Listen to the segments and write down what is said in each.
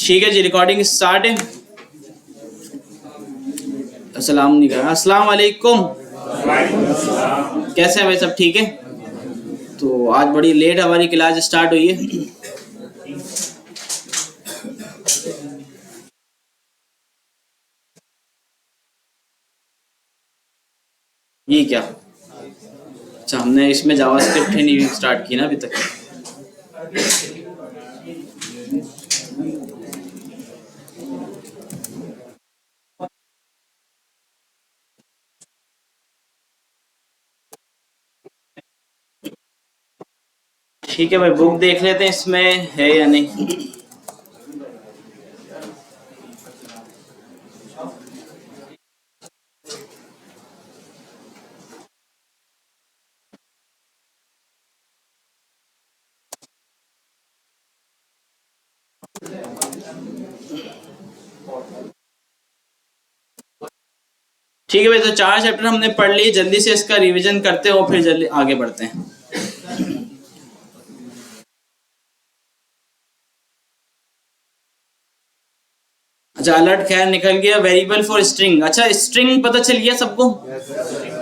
ठीक है जी, recording start है। अस्सलाम वालेकुम। कैसे हैं भाई, सब ठीक है? तो आज बड़ी लेट हमारी क्लास स्टार्ट हुई है। ये क्या? अच्छा, हमने इसमें जावास्क्रिप्ट ही नहीं स्टार्ट की ना अभी तक। ठीक है भाई, बुक देख लेते हैं इसमें है या नहीं। ठीक है भाई, तो 4 चैप्टर हमने पढ़ लिए, जल्दी से इसका रिवीजन करते हैं और फिर जल्दी आगे बढ़ते हैं। अच्छा, अलर्ट खैर निकल गया। वेरिएबल फॉर स्ट्रिंग, अच्छा स्ट्रिंग पता चल गया सबको।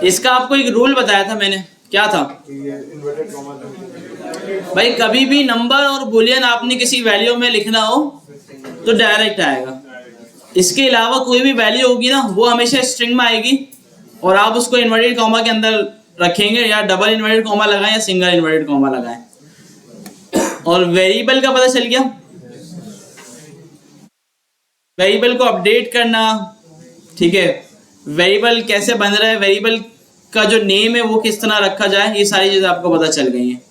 इसका आपको एक रूल बताया था मैंने, क्या था भाई? कभी भी नंबर और बुलियन आपने किसी वैल्यू में लिखना हो तो डायरेक्ट आएगा। इसके अलावा कोई भी वैल्यू होगी ना, वो हमेशा स्ट्रिंग में आएगी और आप उसको इन्वर्टेड कॉमा के अंदर रखेंगे, या डबल इन्वर्टेड कॉमा लगाएं या सिंगल इन्वर्टेड कॉमा लगाएं। और वेरिएबल का पता चल गया। वेरिएबल को अपडेट करना, ठीक है, वेरिएबल कैसे बन रहा है, वेरिएबल का जो नेम है वो किस तरह रखा जाए, ये सारी चीजें आपको पता चल गई हैं।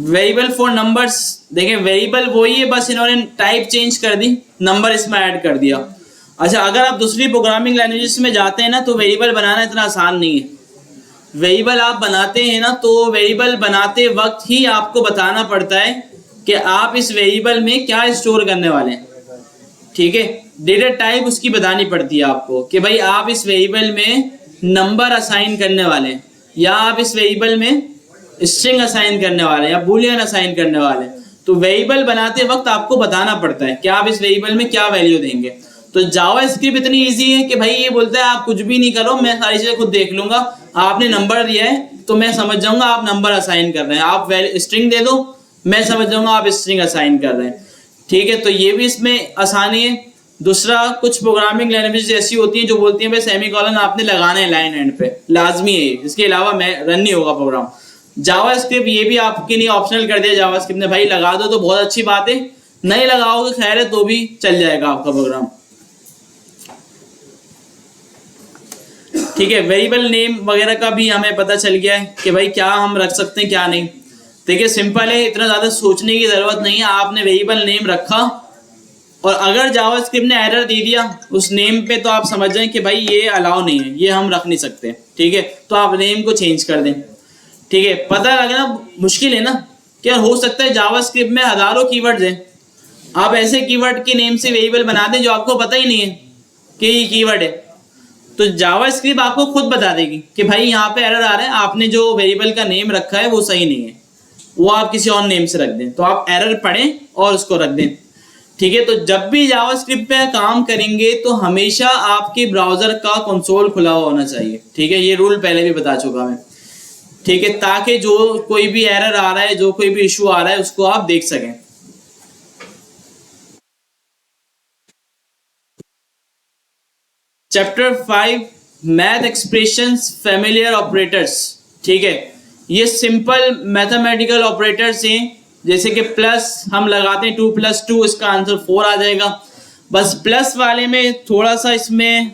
वेरिएबल फॉर नंबर्स, देखें वेरिएबल वही है, बस इन्होंने टाइप चेंज कर दी, नंबर इसमें ऐड कर दिया। अच्छा, अगर आप दूसरी प्रोग्रामिंग लैंग्वेजेस में जाते हैं ना, तो वेरिएबल बनाना इतना आसान नहीं है। वेरिएबल आप बनाते हैं ना, तो वेरिएबल बनाते वक्त ही आपको बताना पड़ता है कि आप इस वेरिएबल में क्या स्टोर करने वाले हैं। ठीक है, डेटा टाइप उसकी बतानी पड़ती है आपको कि भाई आप इस वेरिएबल में नंबर असाइन करने वाले हैं, या आप इस वेरिएबल में स्ट्रिंग असाइन करने वाले हैं, या बूलियन असाइन करने वाले हैं। तो वेरिएबल बनाते वक्त आपको बताना पड़ता है कि आप इस वेरिएबल में क्या वैल्यू देंगे। तो जावास्क्रिप्ट इतनी इजी है कि भाई ये बोलता है आप कुछ भी नहीं करो, मैं सारी चीजें खुद देख लूंगा। आपने नंबर दिया है तो मैं समझ जाऊंगा आप नंबर असाइन कर रहे हैं, आप स्ट्रिंग दे दो, मैं समझ जाऊंगा आप स्ट्रिंग असाइन कर रहे हैं। ठीक है, तो ये भी इसमें आसानी है। दूसरा, कुछ प्रोग्रामिंग लैंग्वेज ऐसी होती हैं जो बोलती हैं भाई सेमीकोलन आपने लगाना है लाइन एंड पे, लाजमी है, इसके अलावा मैं रन नहीं होगा प्रोग्राम। जावास्क्रिप्ट ये भी आपके लिए ऑप्शनल कर दिया जावास्क्रिप्ट ने, भाई लगा दो तो बहुत अच्छी बात है, नहीं लगाओगे खैर है तो भी चल जाएगा आपका प्रोग्राम। ठीक है, वेरिएबल नेम वगैरह का भी हमें पता चल गया है कि भाई क्या हम रख सकते हैं क्या नहीं। देखिए सिंपल है, इतना ज्यादा सोचने की जरूरत नहीं है। आपने वेरिएबल नेम रखा और अगर जावास्क्रिप्ट ने एरर दे दिया उस नेम पे, तो आप समझ जाएं कि भाई ये अलाउ नहीं है, ये हम रख नहीं सकते। ठीक है, तो आप नेम को चेंज कर दें। ठीक है, पता लगना मुश्किल है ना, क्या हो सकता है जावास्क्रिप्ट में हजारों कीवर्ड्स हैं, आप ऐसे कीवर्ड के नेम से वेरिएबल बना दें जो आपको पता ही नहीं है कि ये कीवर्ड है, तो जावास्क्रिप्ट आपको खुद बता देगी कि भाई यहाँ पे एरर आ रहा है, आपने जो वेरिएबल का नेम रखा है वो सही नहीं है, वो आप किसी और नेम से रख दें। तो आप एरर पढ़ें और उसको रख दें। ठीक है, तो जब भी जावास्क्रिप्ट पे काम करेंगे तो हमेशा आपके ब्राउजर का कंसोल खुला हुआ होना चाहिए। ठीक है, ये रूल पहले भी बता चुका मैं। ठीक है, ताकि जो कोई भी एरर आ रहा है, जो कोई भी इशू आ रहा है, उसको आप देख सकें। Chapter 5 math expressions familiar operators. ठीक है, ये सिंपल मैथमेटिकल ऑपरेटर्स हैं, जैसे कि प्लस हम लगाते हैं 2 + 2, इसका आंसर 4 आ जाएगा। बस प्लस वाले में थोड़ा सा इसमें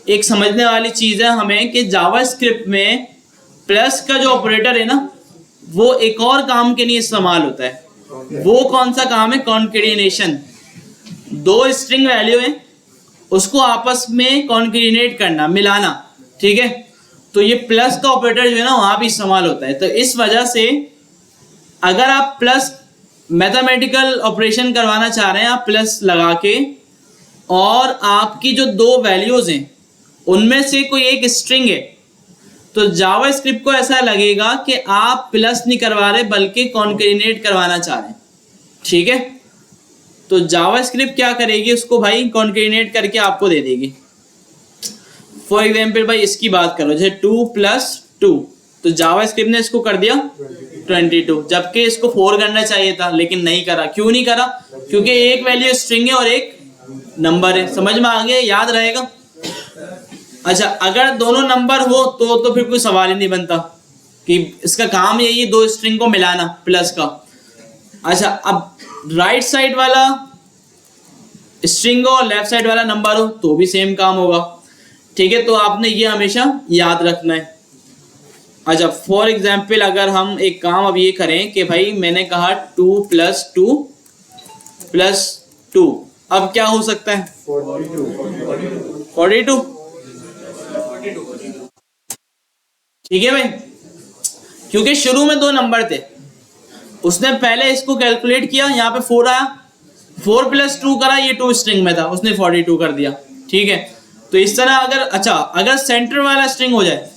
एक समझने वाली चीज़ है हमें कि जावास्क्रिप्ट में प्लस का जो ऑपरेटर है ना, वो एक और काम के लिए इस्तेमाल होता है। वो कौन सा काम है? कॉन्केटिनेशन। 2 स्ट्रिंग वैल्यू है, उसको आपस में कॉन्केटिनेट करना, मिलाना। ठीक है, तो ये प्लस का ऑपरेटर जो है ना वहां भी इस्तेमाल होता है। तो इस वजह से अगर आप प्लस मैथमेटिकल ऑपरेशन करवाना चाह रहे हैं, आप प्लस लगा के, और आपकी जो 2 वैल्यूज हैं उनमें से कोई एक स्ट्रिंग है, तो तो जावास्क्रिप्ट को ऐसा लगेगा कि आप प्लस नहीं करवा रहे बल्कि कॉन्केटिनेट करवाना चाह रहे हैं, ठीक है। तो जावास्क्रिप्ट क्या करेगी, उसको भाई कॉन्केटिनेट करके आपको दे देगी। फॉर एग्जाम्पल भाई इसकी बात करो, जैसे 2 + 2, तो जावास्क्रिप्ट ने इसको कर दिया 22, जबकि इसको 4 करना चाहिए था, लेकिन नहीं करा। क्यों नहीं करा? क्योंकि एक वैल्यू स्ट्रिंग है और एक नंबर है। समझ में आ गया, याद रहेगा। अच्छा, अगर दोनों नंबर हो तो फिर कोई सवाल ही नहीं बनता कि इसका काम यही दो स्ट्रिंग को मिलाना प्लस का। अच्छा, अब राइट साइड वाला स्ट्रिंग हो और लेफ्ट साइड वाला नंबर हो तो भी सेम काम होगा, ठीक है। तो आपने ये हमेशा याद रखना है। अच्छा, फॉर एग्जाम्पल अगर हम एक काम अब ये करें कि भाई मैंने कहा 2 + 2 + 2, अब क्या हो सकता है? 42, ठीक है भाई। क्योंकि शुरू में 2 नंबर थे, उसने पहले इसको कैलकुलेट किया, यहाँ पे 4 आया, 4 + 2 करा, ये 2 स्ट्रिंग में था, उसने 42 कर दिया, ठीक है। तो इस तरह अगर, अच्छा अगर सेंटर वाला स्ट्रिंग हो जाए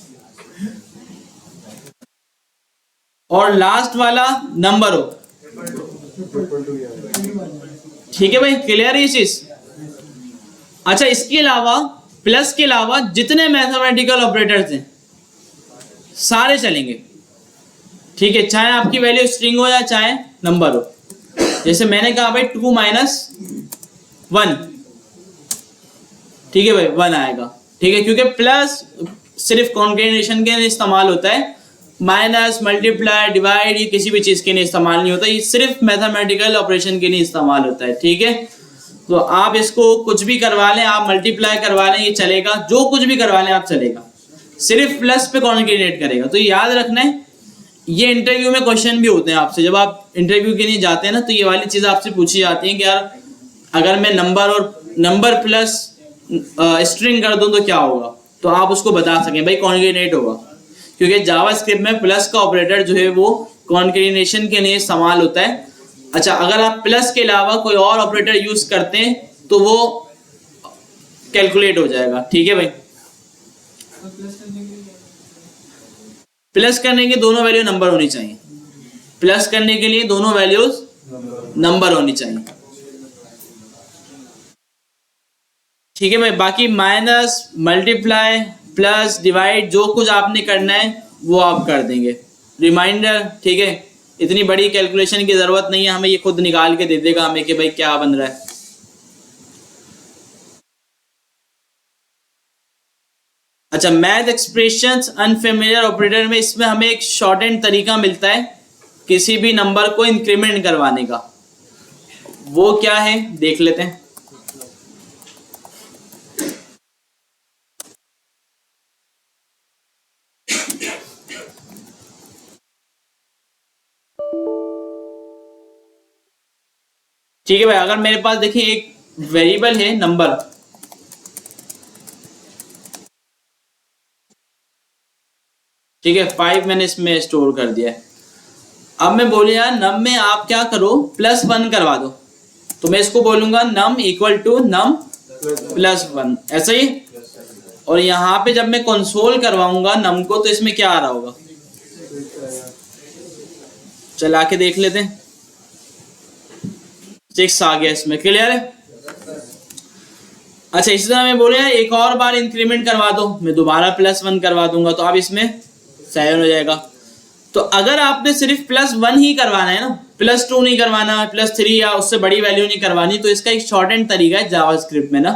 और लास्ट वाला नंबर हो, ठीक है भाई, क्लियर है ये चीज। अच्छा, इसके अलावा प्लस के अलावा जितने मैथमेटिकल ऑपरेटर्स हैं सारे चलेंगे, ठीक है, चाहे आपकी वैल्यू स्ट्रिंग हो या चाहे नंबर हो। जैसे मैंने कहा भाई 2 - 1, ठीक है भाई, 1 आएगा, ठीक है, क्योंकि प्लस सिर्फ कॉन्केटिनेशन के लिए इस्तेमाल होता है, माइनस, मल्टीप्लाई, डिवाइड ये किसी भी चीज के लिए इस्तेमाल नहीं होता, ये सिर्फ मैथमेटिकल ऑपरेशन के लिए इस्तेमाल होता है, ठीक है। तो आप इसको कुछ भी करवा लें, आप मल्टीप्लाई करवा लें, ये चलेगा, जो कुछ भी करवा लें आप चलेगा, सिर्फ प्लस पे कॉन्केटिनेट करेगा। तो याद रखना है, ये इंटरव्यू में क्वेश्चन भी होते हैं आपसे, जब आप इंटरव्यू के लिए जाते हैं ना, तो ये वाली चीज आपसे पूछी जाती है कि यार अगर मैं नंबर प्लस स्ट्रिंग कर दूं तो क्या होगा, तो आप उसको बता सकें भाई कॉन्केटिनेट होगा, क्योंकि जावास्क्रिप्ट में प्लस का ऑपरेटर जो है वो कॉन्केटिनेशन के लिए इस्तेमाल होता है। अच्छा, अगर आप प्लस के अलावा कोई और ऑपरेटर यूज करते हैं तो वो कैलकुलेट हो जाएगा, ठीक है भाई। प्लस करने के दोनों वैल्यू नंबर होनी चाहिए, प्लस करने के लिए दोनों वैल्यूज नंबर होनी चाहिए, ठीक है भाई। बाकी माइनस, मल्टीप्लाई, प्लस, डिवाइड जो कुछ आपने करना है वो आप कर देंगे। रिमाइंडर, ठीक है, इतनी बड़ी कैलकुलेशन की जरूरत नहीं है हमें, ये खुद निकाल के दे देगा हमें कि भाई क्या बन रहा है। अच्छा, मैथ एक्सप्रेशंस अनफेमिलियर ऑपरेटर में इसमें हमें एक शॉर्ट एंड तरीका मिलता है किसी भी नंबर को इंक्रीमेंट करवाने का, वो क्या है देख लेते हैं। ठीक है भाई, अगर मेरे पास देखिए एक वेरिएबल है नंबर, ठीक है, 5 मैंने इसमें स्टोर कर दिया है। अब मैं बोलूँ यार नम में आप क्या करो, +1 करवा दो, तो मैं इसको बोलूंगा नम = नम +1, ऐसा ही। और यहाँ पे जब मैं कंसोल करवाऊंगा नम को तो इसमें क्या आ रहा होगा, चला के देख लेते हैं। 6 आ गया इसमें, क्लियर है। अच्छा, इसी तरह मैं बोले एक और बार इंक्रीमेंट करवा दो, मैं दोबारा +1 करवा दूंगा, तो अब इसमें 7 हो जाएगा। तो अगर आपने सिर्फ +1 ही करवाना है ना, +2 नहीं करवाना, +3 या उससे बड़ी वैल्यू नहीं करवानी, तो इसका एक शॉर्ट एंड तरीका है जावास्क्रिप्ट में ना।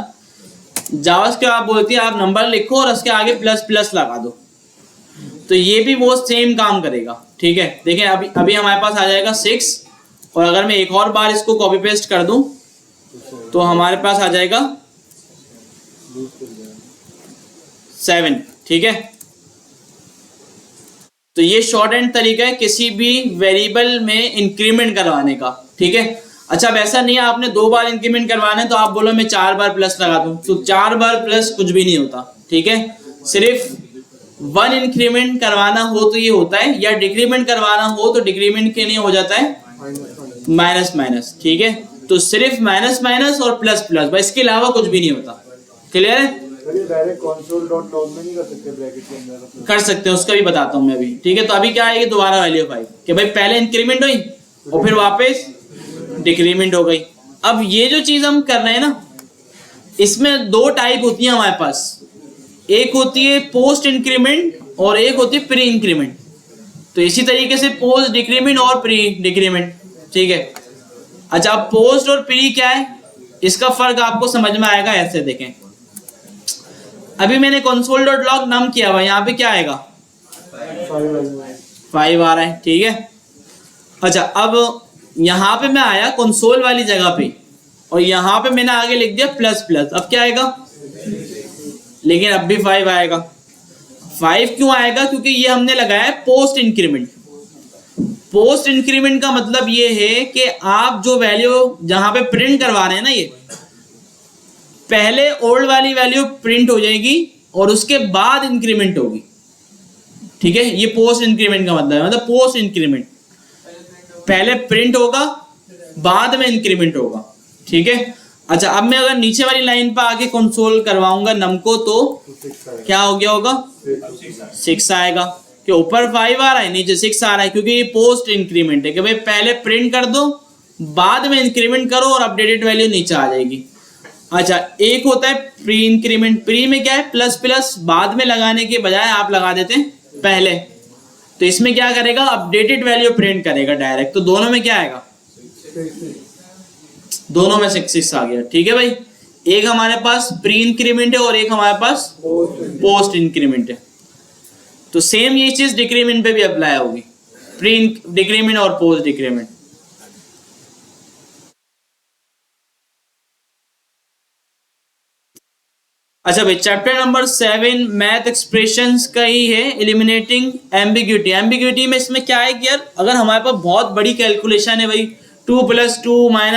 जावास्क्रिप्ट आप बोलती है आप नंबर लिखो और उसके आगे ++ लगा दो, तो ये भी वो सेम काम करेगा, ठीक है। देखिए अभी हमारे पास आ जाएगा 6, और अगर मैं एक और बार इसको कॉपी पेस्ट कर दूं तो हमारे पास आ जाएगा 7, ठीक है। तो ये शॉर्ट एंड तरीका है किसी भी वेरिएबल में इंक्रीमेंट करवाने का, ठीक है। अच्छा, अब ऐसा नहीं है आपने 2 बार इंक्रीमेंट करवाना है तो आप बोलो मैं 4 बार प्लस लगा दूं, तो 4 बार प्लस कुछ भी नहीं होता, ठीक है। सिर्फ 1 इंक्रीमेंट करवाना हो तो ये होता है, या डिक्रीमेंट करवाना हो तो डिक्रीमेंट के लिए हो जाता है माइनस, ठीक है। तो सिर्फ माइनस और प्लस, बस इसके अलावा कुछ भी नहीं होता, क्लियर है। डायरेक्ट console.log में नहीं कर सकते ब्रैकेट के अंदर? कर सकते हैं, उसका भी बताता हूँ मैं अभी, ठीक है। तो अभी क्या आएगी दोबारा वैल्यू 5 कि भाई पहले इंक्रीमेंट हुई और फिर वापस डिक्रीमेंट हो गई। अब ये जो चीज हम कर रहे हैं ना, इसमें दो टाइप होती है हमारे पास, एक होती है पोस्ट इंक्रीमेंट और एक होती है प्री इंक्रीमेंट। तो इसी तरीके से पोस्ट डिक्रीमेंट और प्री डिक्रीमेंट, ठीक है। अच्छा, अब पोस्ट और प्री क्या है, इसका फर्क आपको समझ में आएगा। ऐसे देखें, अभी मैंने console.log नम किया हुआ, यहाँ पे क्या आएगा 5 आ रहा है, ठीक है। अच्छा, अब यहाँ पे मैं आया कंसोल वाली जगह पे और यहाँ पे मैंने आगे लिख दिया प्लस प्लस, अब क्या आएगा, लेकिन अब भी 5 आएगा। 5 क्यों आएगा, क्योंकि ये हमने लगाया है पोस्ट इंक्रीमेंट। पोस्ट इंक्रीमेंट का मतलब ये है कि आप जो वैल्यू जहां पे प्रिंट करवा रहे हैं ना, ये पहले ओल्ड वाली वैल्यू प्रिंट हो जाएगी और उसके बाद इंक्रीमेंट होगी, ठीक है। ये पोस्ट इंक्रीमेंट का मतलब है, मतलब पोस्ट इंक्रीमेंट पहले प्रिंट होगा बाद में इंक्रीमेंट होगा, ठीक है। अच्छा, अब मैं अगर नीचे वाली लाइन पर आके कंसोल करवाऊंगा नम को तो क्या हो गया होगा 6 आएगा, कि ऊपर 5 आ रहा है नीचे 6 आ रहा है, क्योंकि ये पोस्ट इंक्रीमेंट है कि भाई पहले प्रिंट कर दो बाद में इंक्रीमेंट करो और अपडेटेड वैल्यू नीचे आ जाएगी। अच्छा, एक होता है प्री इंक्रीमेंट। प्री में क्या है, प्लस प्लस बाद में लगाने के बजाय आप लगा देते हैं पहले, तो इसमें क्या करेगा, अपडेटेड वैल्यू प्रिंट करेगा डायरेक्ट। तो दोनों में क्या आएगा, दोनों में 6 आ गया, ठीक है भाई। एक हमारे पास प्री इंक्रीमेंट है और एक हमारे पास पोस्ट इंक्रीमेंट है। तो सेम ये चीज डिक्रीमेंट पे भी अप्लाई होगी, प्री डिक्रीमेंट और पोस्ट डिक्रीमेंट। अच्छा भाई, चैप्टर नंबर 7 मैथ एक्सप्रेशंस का ही है, एलिमिनेटिंग एम्बिग्यूटी। एम्बिग्यूटी में इसमें क्या है कि यार अगर हमारे पास बहुत बड़ी कैलकुलेशन है भाई, 2 + 2 - 1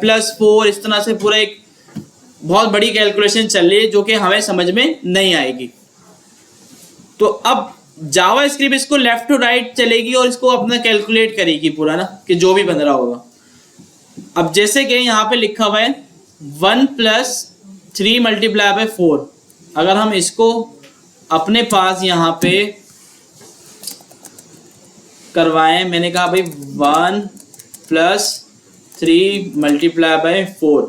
+ 4, इस तरह से पूरा एक बहुत बड़ी कैलकुलेशन चल रही है जो कि हमें समझ में नहीं आएगी, तो अब जावास्क्रिप्ट इसको लेफ्ट टू राइट चलेगी और इसको अपना कैलकुलेट करेगी पूरा ना, कि जो भी बन रहा होगा। अब जैसे कि यहाँ पे लिखा हुआ है 1 + 3 × 4, अगर हम इसको अपने पास यहाँ पे करवाएं, मैंने कहा भाई 1 + 3 × 4,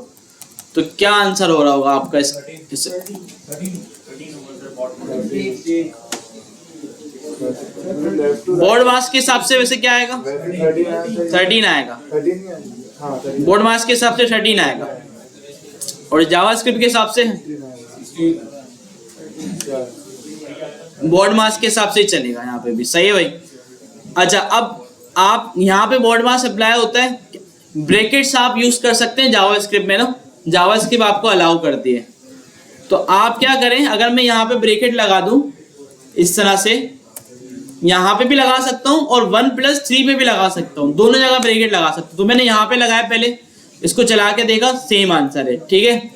तो क्या आंसर हो रहा होगा आपका इस बोर्ड मास के हिसाब से वैसे क्या आएगा 13 आएगा, बोर्ड मास के हिसाब से 13 आएगा और जावास्क्रिप्ट के हिसाब से बोर्ड मास के हिसाब से ही चलेगा, यहाँ पे भी सही है भाई। अच्छा, अब आप यहाँ पे बोर्ड मास अप्लाई होता है, ब्रैकेट्स आप यूज कर सकते हैं जावास्क्रिप्ट में ना, जावास्क्रिप्ट आपको अलाउ करती है। तो आप क्या करें, अगर मैं यहाँ पे ब्रैकेट लगा दूं इस तरह से, यहाँ पे भी लगा सकता हूँ और 1 + 3 पे भी लगा सकता हूँ, दोनों जगह ब्रैकेट लगा सकता हूँ। तो मैंने यहाँ पे लगाया, पहले इसको चला के देखा, सेम आंसर है, ठीक है।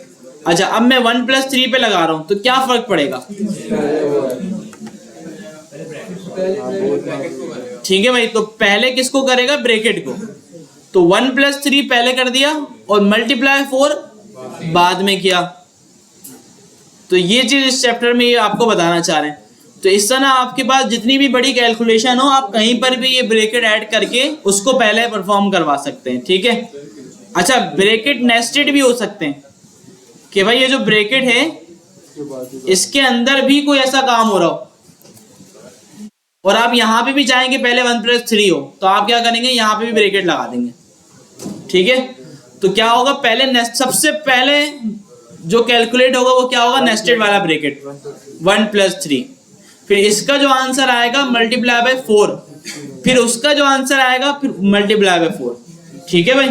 अच्छा, अब मैं 1 + 3 पे लगा रहा हूँ तो क्या फर्क पड़ेगा, ठीक है भाई। तो पहले किसको करेगा, ब्रैकेट को, तो 1 + 3 पहले कर दिया और × 4 बाद में किया। तो ये चीज इस चैप्टर में ये आपको बताना चाह रहे हैं। तो इस तरह आपके पास जितनी भी बड़ी कैलकुलेशन हो, आप कहीं पर भी ये ब्रैकेट ऐड करके उसको पहले परफॉर्म करवा सकते हैं, ठीक है। अच्छा, ब्रैकेट नेस्टेड भी हो सकते हैं कि भाई ये जो ब्रैकेट है इसके अंदर भी कोई ऐसा काम हो रहा हो और आप यहाँ पे भी चाहेंगे पहले 1 + 3 हो, तो आप क्या करेंगे, यहाँ पे भी ब्रैकेट लगा देंगे, ठीक है। तो क्या होगा, पहले सबसे पहले जो कैलकुलेट होगा वो क्या होगा, नेस्टेड वाला ब्रैकेट 1 + 3, फिर इसका जो आंसर आएगा × 4, फिर उसका जो आंसर आएगा फिर × 4, ठीक है भाई।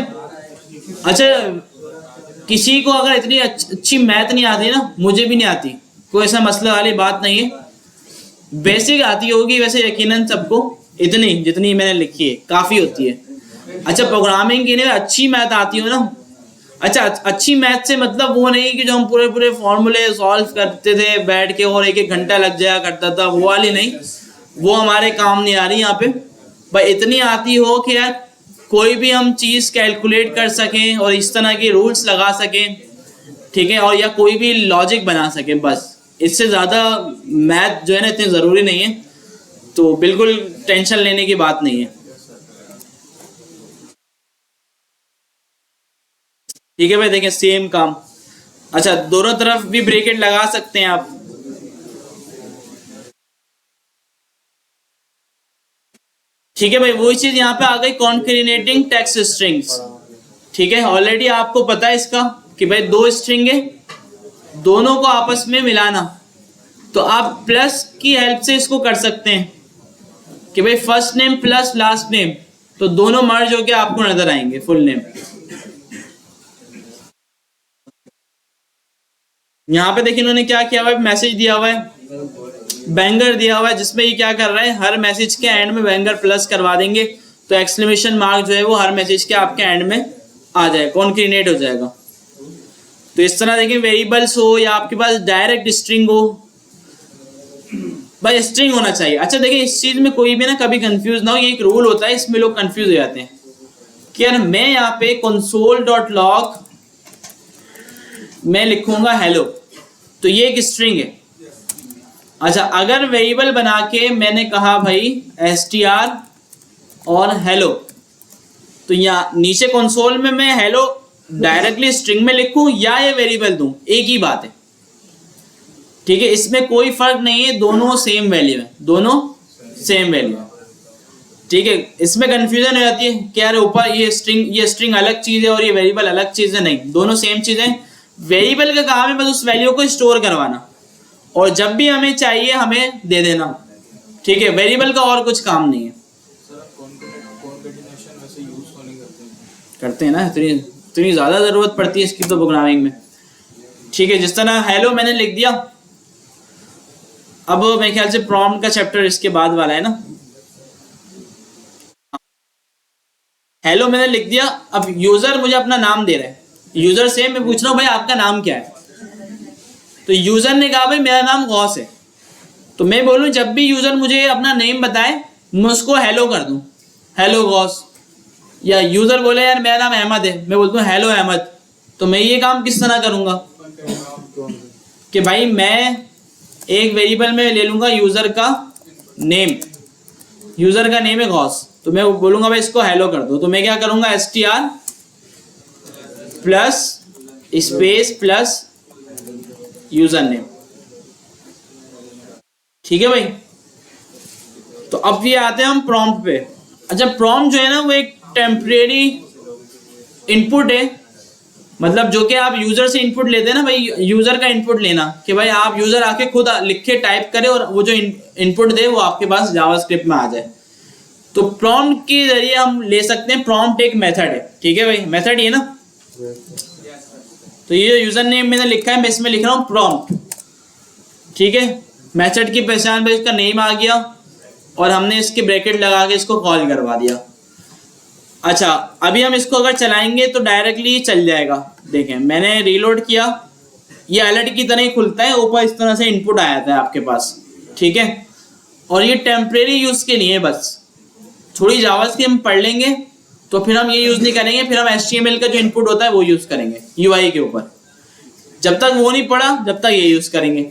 अच्छा, किसी को अगर इतनी अच्छी मैथ नहीं आती ना, मुझे भी नहीं आती, कोई ऐसा मसला वाली बात नहीं है, बेसिक आती होगी वैसे यकीनन सबको, इतनी जितनी मैंने लिखी है काफ़ी होती है। अच्छा, प्रोग्रामिंग के लिए अच्छी मैथ आती हो ना, अच्छा अच्छी मैथ से मतलब वो नहीं कि जो हम पूरे पूरे फॉर्मूले सॉल्व करते थे बैठ के और 1-1 घंटा लग जाया करता था, वो वाली नहीं, वो हमारे काम नहीं आ रही यहाँ पे भाई। इतनी आती हो कि यार कोई भी हम चीज़ कैलकुलेट कर सकें और इस तरह के रूल्स लगा सकें, ठीक है, और या कोई भी लॉजिक बना सके, बस इससे ज़्यादा मैथ जो है ना इतनी ज़रूरी नहीं है, तो बिल्कुल टेंशन लेने की बात नहीं है। ठीक है भाई, देखें सेम काम। अच्छा, दोनों तरफ भी ब्रैकेट लगा सकते हैं आप। ठीक है भाई, वही चीज यहाँ पे आ गई, कॉन्कैटिनेटिंग टेक्स्ट स्ट्रिंग्स। ठीक है, ऑलरेडी आपको पता है इसका कि भाई दो स्ट्रिंग है, दोनों को आपस में मिलाना, तो आप प्लस की हेल्प से इसको कर सकते हैं कि भाई first name plus last name, तो दोनों मर्ज होके आपको नजर आएंगे फुल नेम। यहाँ पे देखिए इन्होंने क्या किया हुआ है, मैसेज दिया हुआ है, बैंगर दिया हुआ है, जिसमें ये क्या कर रहा है, हर मैसेज के एंड में बैंगर प्लस करवा देंगे, तो एक्सक्लेमेशन मार्क जो है वो हर मैसेज के आपके एंड में आ जाएगा, कॉन्कैटिनेट हो जाएगा। तो इस तरह देखिए वेरिएबल्स हो या आपके पास डायरेक्ट स्ट्रिंग हो, भाई स्ट्रिंग होना चाहिए। अच्छा देखिए, इस चीज में कोई भी ना कभी कंफ्यूज ना हो, ये एक रूल होता है, इसमें लोग कंफ्यूज हो जाते हैं कि यार मैं यहाँ पे console.log मैं लिखूंगा हेलो, तो ये एक स्ट्रिंग है। अच्छा, अगर वेरिएबल बना के मैंने कहा भाई str और हेलो, तो यहाँ नीचे कंसोल में मैं हेलो डायरेक्टली स्ट्रिंग में लिखूं या ये वेरिएबल दूं, एक ही बात है। ठीक है, इसमें कोई फर्क नहीं है, दोनों सेम वैल्यू है, दोनों सेम वैल्यू है। ठीक है, इसमें कंफ्यूजन हो जाती है कि यार ऊपर ये स्ट्रिंग अलग चीज है और ये वेरिएबल अलग चीज है, नहीं, दोनों सेम चीज है। वेरिएबल का काम है बस उस वैल्यू को स्टोर करवाना, और जब भी हमें चाहिए हमें दे देना। ठीक है, वेरिएबल का और कुछ काम नहीं है। करते हैं ना, इतनी ज़्यादा ज़रूरत पड़ती है इसकी तो प्रोग्रामिंग में। ठीक है, जिस तरह हेलो मैंने लिख दिया, अब मेरे ख्याल से प्रॉम्प्ट का चैप्टर इसके बाद वाला है ना। हेलो मैंने लिख दिया, अब यूज़र मुझे अपना नाम दे रहा है, यूज़र से मैं पूछ रहा हूँ भाई आपका नाम क्या है, तो यूज़र ने कहा भाई मेरा नाम गौस है, तो मैं बोलूँ जब भी यूज़र मुझे अपना नेम बताए मैं उसको हेलो कर दूँ, हेलो गौस। या यूज़र बोले यार मेरा नाम अहमद है, मैं बोलता हूँ हेलो अहमद, तो मैं ये काम किस तरह करूँगा कि भाई मैं एक वेरिएबल में ले लूँगा यूज़र का नेम, यूज़र का नेम है गौस, तो मैं बोलूँगा भाई इसको हेलो कर दो, तो मैं क्या करूँगा str plus space plus user name. ठीक है भाई, तो अब ये आते हैं हम प्रॉम्प्ट पे। अच्छा, प्रॉम्प्ट जो है ना वो एक टेम्परेरी इनपुट है, मतलब जो कि आप यूजर से इनपुट लेते हैं ना, भाई यूजर का इनपुट लेना कि भाई आप यूजर आके खुद लिखे टाइप करे और वो जो इनपुट दे वो आपके पास जावास्क्रिप्ट में आ जाए। तो प्रॉम्प्ट के जरिए हम ले सकते हैं, प्रॉम्प्ट एक मेथड है। ठीक है भाई, मेथड ये ना, तो ये यूजर नेम मैंने लिखा है, मैं इसमें लिख रहा हूँ प्रॉम्प्ट। ठीक है, मेथड की पहचान पे इसका नेम आ गया और हमने इसके ब्रैकेट लगा के इसको कॉल करवा दिया। अच्छा, अभी हम इसको अगर चलाएंगे तो डायरेक्टली चल जाएगा। देखें मैंने रीलोड किया, ये अलर्ट की तरह ही खुलता है, ऊपर इस तरह से इनपुट आया था आपके पास। ठीक है, और ये टेम्परेरी यूज़ के लिए बस, थोड़ी जावास्क्रिप्ट हम पढ़ लेंगे तो फिर हम ये यूज़ नहीं करेंगे, फिर हम HTML का जो इनपुट होता है वो यूज़ करेंगे UI के ऊपर। जब तक वो नहीं पढ़ा जब तक ये यूज़ करेंगे।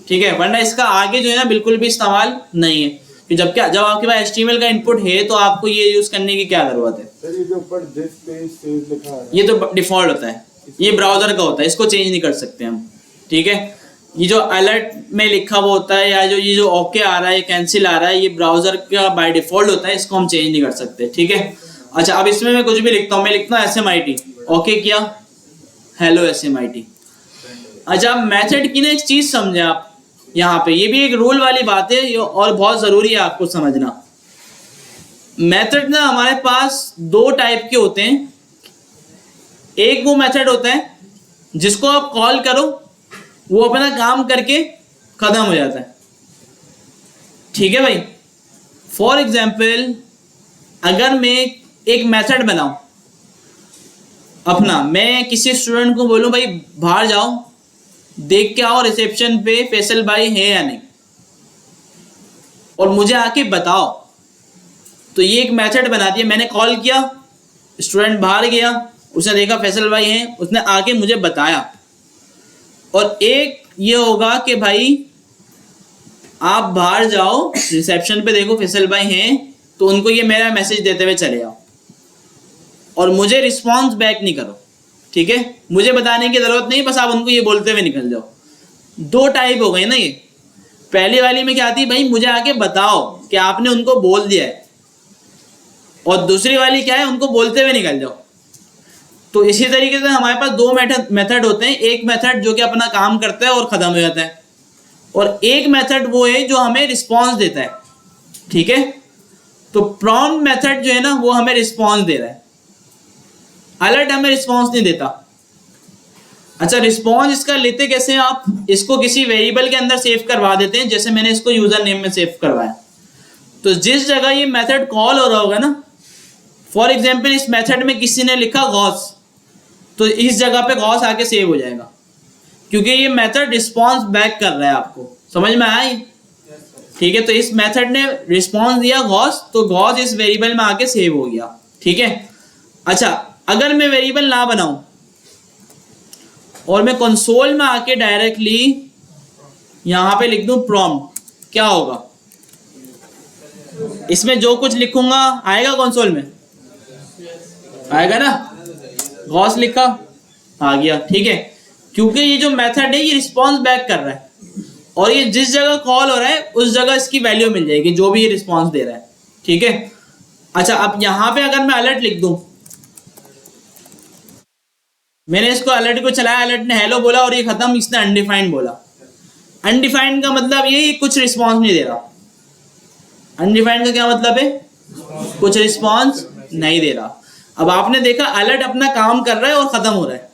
ठीक है, वरना इसका आगे जो है ना बिल्कुल भी इस्तेमाल नहीं है, कि जब आपके पास HTML का इनपुट है तो आपको ये यूज़ करने की क्या ज़रूरत है। सर ये जो ऊपर दिस पेज सेव लिखा है, ये तो डिफ़ॉल्ट होता है, ये ब्राउज़र का होता है, इसको चेंज नहीं कर सकते हम। ठीक है, ये जो अलर्ट में लिखा हुआ होता है या जो ये जो ओके आ रहा है, कैंसिल आ रहा है, ये ब्राउज़र का बाय डिफ़ॉल्ट होता है, इसको हम चेंज नहीं कर सकते। ठीक है, अच्छा अब इसमें मैं कुछ भी लिखता हूँ, मैं लिखता हूँ SMIT, ओके किया, हेलो SMIT। अच्छा, मेथड की ना एक चीज़ समझे आप यहाँ पे, ये भी एक रूल वाली बात है और बहुत ज़रूरी है आपको समझना। मेथड ना हमारे पास दो टाइप के होते हैं। एक वो मेथड होता है जिसको आप कॉल करो वो अपना काम करके ख़त्म हो जाता है। ठीक है भाई, फॉर एग्जाम्पल अगर मैं एक मेथड बनाऊं अपना, मैं किसी स्टूडेंट को बोलूं भाई बाहर जाओ देख के आओ रिसेप्शन पे फैसल भाई है या नहीं, और मुझे आके बताओ, तो ये एक मेथड बना दिया। मैंने कॉल किया, स्टूडेंट बाहर गया, उसने देखा फैसल भाई हैं, उसने आके मुझे बताया। और एक ये होगा कि भाई आप बाहर जाओ, रिसेप्शन पे देखो फैसल भाई हैं, तो उनको ये मेरा मैसेज देते हुए चले आओ और मुझे रिस्पॉन्स बैक नहीं करो, ठीक है? मुझे बताने की ज़रूरत नहीं, बस आप उनको ये बोलते हुए निकल जाओ। दो टाइप हो गई ना ये। पहली वाली में क्या थी, भाई मुझे आके बताओ कि आपने उनको बोल दिया है, और दूसरी वाली क्या है, उनको बोलते हुए निकल जाओ। तो इसी तरीके से हमारे पास दो मेथड होते हैं। एक मेथड जो कि अपना काम करता है और ख़त्म हो जाता है, और एक मेथड वो है जो हमें रिस्पॉन्स देता है, ठीक है? तो प्रॉम्प्ट मेथड जो है ना, वो हमें रिस्पॉन्स दे रहा है, अलर्ट हमें रिस्पॉन्स नहीं देता। अच्छा, रिस्पॉन्स इसका लेते कैसे हैं आप? इसको किसी वेरिएबल के अंदर सेव करवा देते हैं, जैसे मैंने इसको यूजर नेम में सेव करवाया। तो जिस जगह ये मेथड कॉल हो रहा होगा ना, फॉर एग्जांपल इस मेथड में किसी ने लिखा गॉस, तो इस जगह पे गॉस आके सेव हो जाएगा, क्योंकि ये मेथड रिस्पॉन्स बैक कर रहा है। आपको समझ में आया? ठीक है, तो इस मेथड ने रिस्पॉन्स दिया गॉस, तो गॉस इस वेरिएबल में आके सेव हो गया, ठीक है? अच्छा, अगर मैं वेरिएबल ना बनाऊं और मैं कंसोल में आके डायरेक्टली यहां पे लिख दूं प्रॉम्प्ट, क्या होगा? इसमें जो कुछ लिखूंगा आएगा कंसोल में, आएगा ना? गॉस लिखा, आ गया, ठीक है? क्योंकि ये जो मेथड है ये रिस्पॉन्स बैक कर रहा है, और ये जिस जगह कॉल हो रहा है उस जगह इसकी वैल्यू मिल जाएगी, जो भी ये रिस्पॉन्स दे रहा है, ठीक है? अच्छा, अब यहां पे अगर मैं अलर्ट लिख दूं, मैंने इसको अलर्ट को चलाया, अलर्ट ने हेलो बोला और ये खत्म, इसने अनडिफाइंड बोला। अनडिफाइंड का मतलब ये कुछ रिस्पॉन्स नहीं दे रहा। अनडिफाइंड का क्या मतलब है? कुछ रिस्पॉन्स नहीं दे रहा। अब आपने देखा अलर्ट अपना काम कर रहा है और खत्म हो रहा है,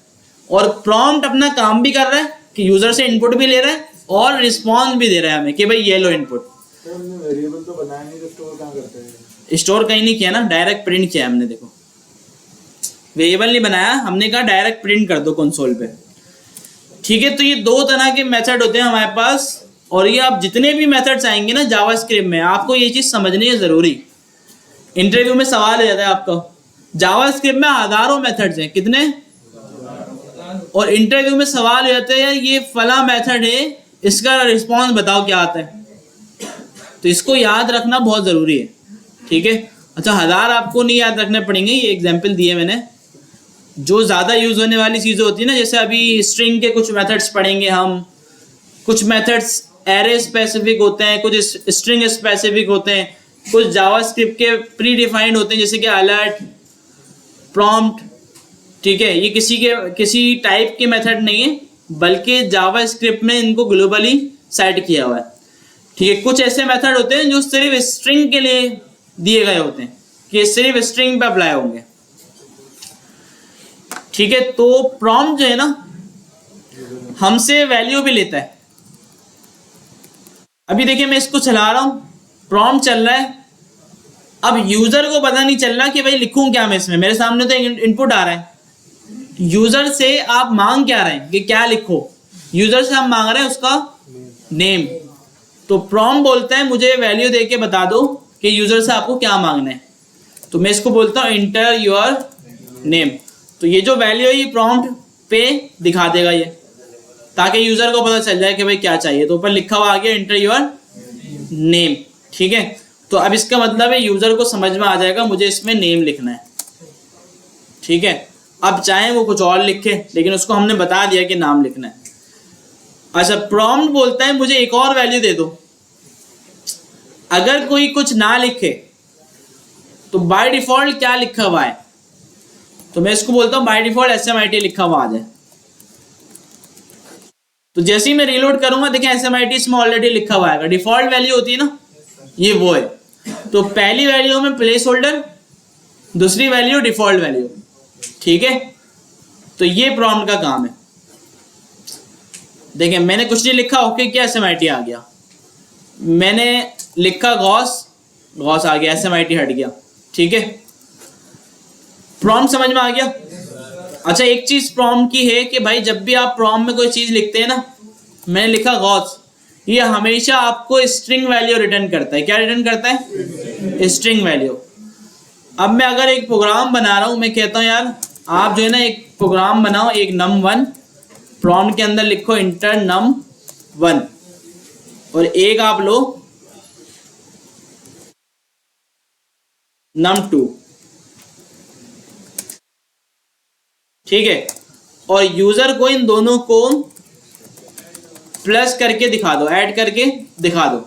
और प्रॉम्प्ट अपना काम भी कर रहा है कि यूजर से इनपुट भी ले रहा है और रिस्पॉन्स भी दे रहा है हमें कि भाई ये लो इनपुट। वेरिएबल तो बनाया नहीं, तो स्टोर कहाँ करते हैं? स्टोर कहीं नहीं किया ना, डायरेक्ट प्रिंट किया हमने। देखो, वेरिएबल नहीं बनाया, हमने कहा डायरेक्ट प्रिंट कर दो कंसोल पे, ठीक है? तो ये दो तरह के मेथड होते हैं हमारे पास, और ये आप जितने भी मेथड्स आएंगे ना जावास्क्रिप्ट में, आपको ये चीज़ समझनी है ज़रूरी। इंटरव्यू में सवाल हो जाता है आपका, जावास्क्रिप्ट में हज़ारों मेथड्स हैं, कितने? और इंटरव्यू में सवाल हो जाता है, यार ये फला मेथड है, इसका रिस्पॉन्स बताओ क्या आता है। तो इसको याद रखना बहुत ज़रूरी है, ठीक है? अच्छा, 1000 आपको नहीं याद रखने पड़ेंगे, ये एग्जाम्पल दिए मैंने। जो ज़्यादा यूज़ होने वाली चीज़ें होती है ना, जैसे अभी स्ट्रिंग के कुछ मेथड्स पढ़ेंगे हम, कुछ मेथड्स एरे स्पेसिफिक होते हैं, कुछ स्ट्रिंग स्पेसिफिक होते हैं, कुछ जावास्क्रिप्ट के प्री डिफाइंड होते हैं, जैसे कि अलर्ट, प्रॉम्प्ट, ठीक है? ये किसी टाइप के मेथड नहीं है, बल्कि जावास्क्रिप्ट में इनको ग्लोबली सेट किया हुआ है, ठीक है? कुछ ऐसे मेथड होते हैं जो सिर्फ स्ट्रिंग के लिए दिए गए होते हैं कि सिर्फ स्ट्रिंग पे अप्लाई होंगे, ठीक है? तो प्रॉम्प्ट जो है ना, हमसे वैल्यू भी लेता है। अभी देखिए, मैं इसको चला रहा हूं, प्रॉम्प्ट चल रहा है। अब यूजर को पता नहीं चल रहा कि भाई लिखूं क्या मैं इसमें, मेरे सामने तो इनपुट आ रहा है। यूजर से आप मांग क्या रहे हैं कि क्या लिखो? यूजर से हम मांग रहे हैं उसका नेम। तो प्रॉम्प्ट बोलता है मुझे वैल्यू दे के बता दो कि यूजर से आपको क्या मांगना है। तो मैं इसको बोलता हूँ इंटर योर नेम। तो ये जो वैल्यू है ये प्रॉम्प्ट पे दिखा देगा ये, ताकि यूजर को पता चल जाए कि भाई क्या चाहिए। तो ऊपर लिखा हुआ आ गया इंटर योर नेम, ठीक है? तो अब इसका मतलब है यूजर को समझ में आ जाएगा मुझे इसमें नेम लिखना है, ठीक है? अब चाहे वो कुछ और लिखे, लेकिन उसको हमने बता दिया कि नाम लिखना है। अच्छा, प्रॉम्प्ट बोलता है मुझे एक और वैल्यू दे दो। अगर कोई कुछ ना लिखे तो बाय डिफॉल्ट क्या लिखा हुआ है? तो मैं इसको बोलता हूँ बाय डिफॉल्ट SMIT लिखा हुआ आ जाए। तो जैसे ही मैं रीलोड करूंगा, देखें SMIT इसमें ऑलरेडी लिखा हुआ है। डिफॉल्ट वैल्यू होती है ना, ये वो है। तो पहली वैल्यू में प्लेस होल्डर, दूसरी वैल्यू डिफॉल्ट वैल्यू, ठीक है? तो ये प्रॉम्प्ट का काम है। देखें, मैंने कुछ नहीं लिखा, ओके क्या SMIT आ गया। मैंने लिखा गॉस आ गया, SMIT हट गया, ठीक है? प्रॉम्प्ट समझ में आ गया? अच्छा, एक चीज प्रॉम्प्ट की है कि भाई जब भी आप प्रॉम्प्ट में कोई चीज लिखते हैं ना, मैंने लिखा गॉस, ये हमेशा आपको स्ट्रिंग वैल्यू रिटर्न करता है। क्या रिटर्न करता है? String value. अब मैं अगर एक प्रोग्राम बना रहा हूं, मैं कहता हूं यार आप जो है ना एक प्रोग्राम बनाओ, एक num1 प्रॉम्प्ट के अंदर लिखो इंटर num1 और एक आप लो num2, ठीक है, और यूजर को इन दोनों को प्लस करके दिखा दो, ऐड करके दिखा दो,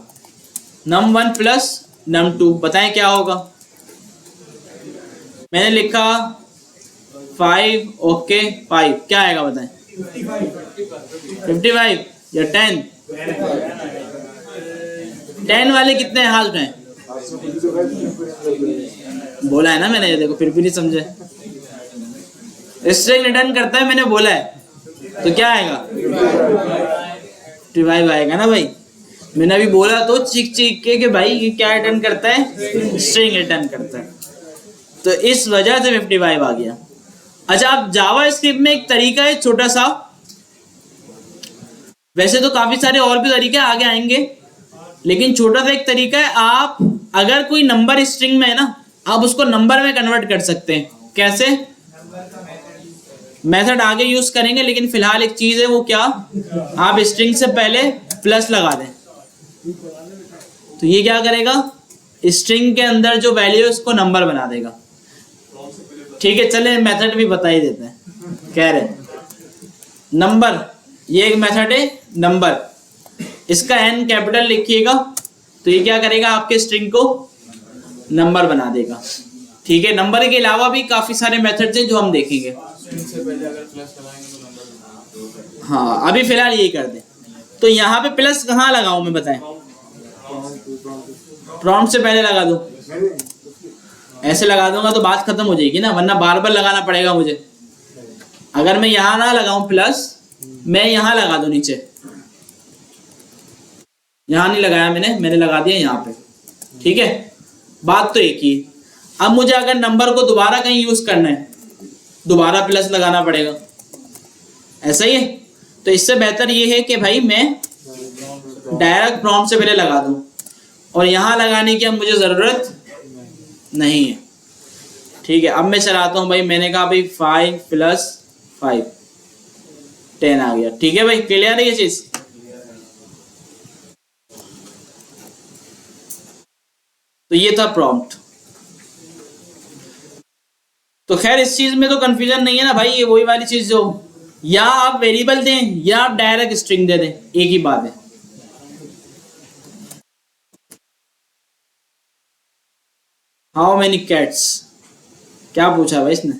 num1 प्लस num2, बताएं क्या होगा। मैंने लिखा 5, ओके 5, क्या आएगा बताएं। 55 या 10? 10 वाले कितने हाथ में बोला है ना मैंने, ये देखो फिर भी नहीं समझे। स्ट्रिंग रिटर्न करता है मैंने बोला है, तो क्या आएगा 55 आएगा ना भाई। मैंने अभी बोला तो चीख चीख के कि भाई ये क्या रिटर्न करता है, स्ट्रिंग रिटर्न करता है, तो इस वजह से 55 आ गया। अच्छा, अब जावास्क्रिप्ट में एक तरीका है छोटा सा, वैसे तो काफी सारे और भी तरीके आगे आएंगे, लेकिन छोटा सा एक तरीका है, आप अगर कोई नंबर स्ट्रिंग में है ना, आप उसको नंबर में कन्वर्ट कर सकते हैं। कैसे? मेथड आगे यूज करेंगे, लेकिन फिलहाल एक चीज है, वो क्या, आप स्ट्रिंग से पहले प्लस लगा दें, तो ये क्या करेगा, स्ट्रिंग के अंदर जो वैल्यू है उसको नंबर बना देगा। ठीक है, चले मेथड भी बता ही देते हैं। कह रहे नंबर, ये एक मेथड है नंबर, इसका n कैपिटल लिखिएगा, तो ये क्या करेगा, आपके स्ट्रिंग को नंबर बना देगा। ठीक है, नंबर के अलावा भी काफी सारे मेथड्स हैं जो हम देखेंगे। हाँ, अभी फिलहाल यही कर दें। तो यहाँ पे प्लस कहाँ लगाऊं मैं, बताएं। प्रॉम्प्ट से पहले लगा दूं, ऐसे लगा दूंगा तो बात खत्म हो जाएगी ना, वरना बार बार लगाना पड़ेगा मुझे। अगर मैं यहाँ ना लगाऊं प्लस, मैं यहाँ लगा दूं नीचे, यहाँ नहीं लगाया मैंने लगा दिया यहाँ पे। ठीक है, बात तो एक ही। अब मुझे अगर नंबर को दोबारा कहीं यूज करना है, दोबारा प्लस लगाना पड़ेगा, ऐसा ही है। तो इससे बेहतर ये है कि भाई मैं डायरेक्ट प्रॉम्प्ट से पहले लगा दूं, और यहाँ लगाने की अब मुझे जरूरत नहीं है। ठीक है, अब मैं चलाता हूँ भाई, मैंने कहा भाई 5 + 5 10 आ गया। ठीक है भाई, क्लियर है ये चीज। तो ये था प्रॉम्प्ट। तो खैर इस चीज में तो कंफ्यूजन नहीं है ना भाई, ये वही वाली चीज जो या आप वेरिएबल दें या आप डायरेक्ट स्ट्रिंग दे दें, एक ही बात है। हाउ मेनी कैट्स, क्या पूछा भाई इसने,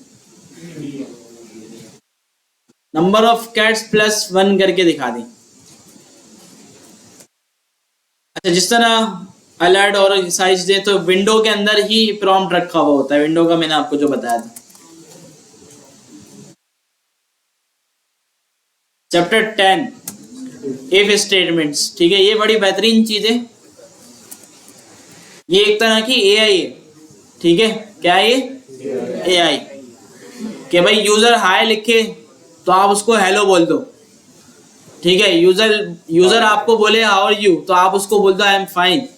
नंबर ऑफ कैट्स +1 करके दिखा दी। अच्छा, जिस तरह अलर्ट और साइज दे, तो विंडो के अंदर ही प्रॉम्प्ट रखा हुआ होता है, विंडो का मैंने आपको जो बताया था। Chapter 10 if statements. ठीक है, ये बड़ी बेहतरीन चीज है, ये एक तरह की एआई है। ठीक है, क्या है ये, एआई, कि भाई यूजर हाय लिखे तो आप उसको हेलो बोल दो। ठीक है, यूजर आपको बोले हाउ आर यू, तो आप उसको बोल दो आई एम फाइन।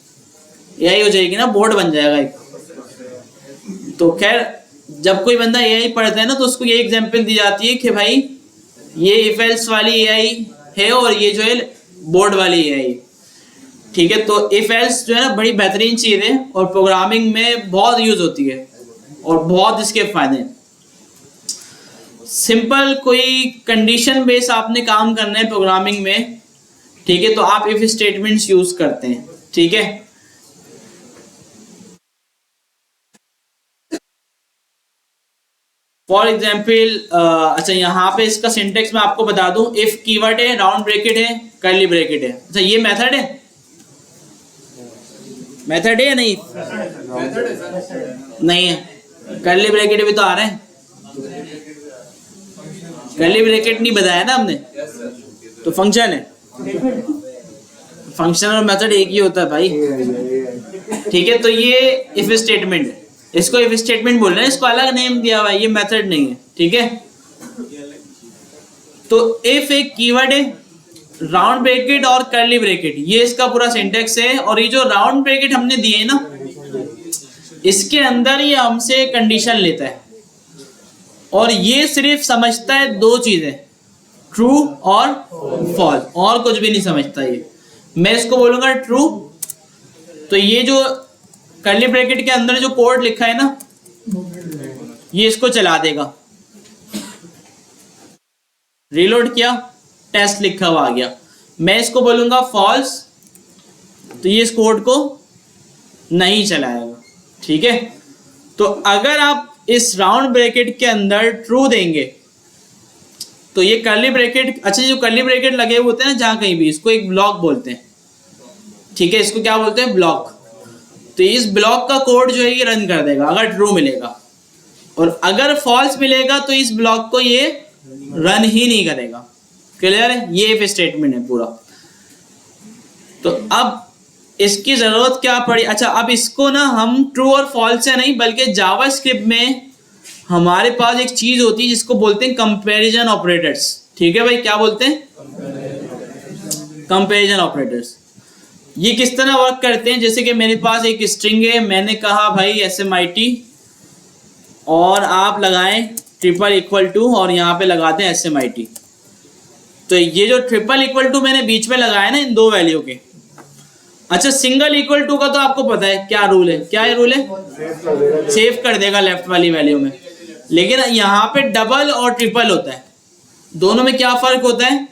एआई हो जाएगी ना, बोर्ड बन जाएगा एक। तो खैर जब कोई बंदा एआई पढ़ता है ना, तो उसको ये एग्जांपल दी जाती है कि भाई ये इफ एल्स वाली एआई है और ये जो है बोर्ड वाली एआई। ठीक है, तो इफ एल्स जो है ना बड़ी बेहतरीन चीज है और प्रोग्रामिंग में बहुत यूज होती है और बहुत इसके फायदे हैं। सिंपल कोई कंडीशन बेस आपने काम करना है प्रोग्रामिंग में, ठीक है, तो आप इफ स्टेटमेंट्स यूज करते हैं। ठीक है, फॉर एग्जाम्पल अच्छा यहाँ पे इसका सिंटेक्स मैं आपको बता दूं, इफ कीवर्ड है, राउंड ब्रैकेट है, कर्ली ब्रैकेट है। अच्छा, ये मेथड है, मेथड है या नहीं, नहीं है, कर्ली ब्रैकेट भी तो आ रहे हैं, कर्ली ब्रैकेट नहीं बताया ना हमने, तो फंक्शन है, फंक्शन और मेथड एक ही होता है भाई। ठीक है, तो ये इफ स्टेटमेंट है, इसको इफ स्टेटमेंट बोल रहे हैं, इसको अलग नेम दिया हुआ है, ये मेथड नहीं है। ठीक है, तो इफ एक कीवर्ड है, राउंड ब्रैकेट और कर्ली ब्रैकेट, ये इसका पूरा सिंटेक्स है। और ये जो राउंड ब्रैकेट हमने दिए ना, इसके अंदर ये हमसे कंडीशन लेता है, और ये सिर्फ समझता है दो चीजें, ट्रू और फॉल्स, और कुछ भी नहीं समझता ये। मैं इसको बोलूंगा ट्रू, तो ये जो कर्ली ब्रैकेट के अंदर जो कोड लिखा है ना, ये इसको चला देगा। रीलोड किया, टेस्ट लिखा हुआ आ गया। मैं इसको बोलूंगा फॉल्स, तो ये इस कोड को नहीं चलाएगा। ठीक है, तो अगर आप इस राउंड ब्रैकेट के अंदर ट्रू देंगे तो ये कर्ली ब्रैकेट, अच्छा जो कर्ली ब्रैकेट लगे हुए होते हैं ना जहां कहीं भी, इसको एक ब्लॉक बोलते हैं। ठीक है, इसको क्या बोलते हैं? ब्लॉक। तो इस ब्लॉक का कोड जो है ये रन कर देगा अगर ट्रू मिलेगा, और अगर फॉल्स मिलेगा तो इस ब्लॉक को ये रन ही नहीं करेगा। क्लियर है? ये इफ स्टेटमेंट है पूरा। तो अब इसकी जरूरत क्या पड़ी? अच्छा, अब इसको ना हम ट्रू और फॉल्स से नहीं, बल्कि जावास्क्रिप्ट में हमारे पास एक चीज होती है जिसको बोलते हैं कंपैरिजन ऑपरेटर्स। ठीक है भाई, क्या बोलते हैं? Comparison operators. ये किस तरह वर्क करते हैं? जैसे कि मेरे पास एक स्ट्रिंग है, मैंने कहा भाई SMIT, और आप लगाएं ट्रिपल इक्वल टू, और यहाँ पे लगाते हैं SMIT। तो ये जो ट्रिपल इक्वल टू मैंने बीच में लगाया ना इन दो वैल्यू के, अच्छा सिंगल इक्वल टू का तो आपको पता है क्या रूल है? क्या है रूल है? सेव कर देगा लेफ्ट वाली वैल्यू में। लेकिन यहाँ पे डबल और ट्रिपल होता है, दोनों में क्या फर्क होता है?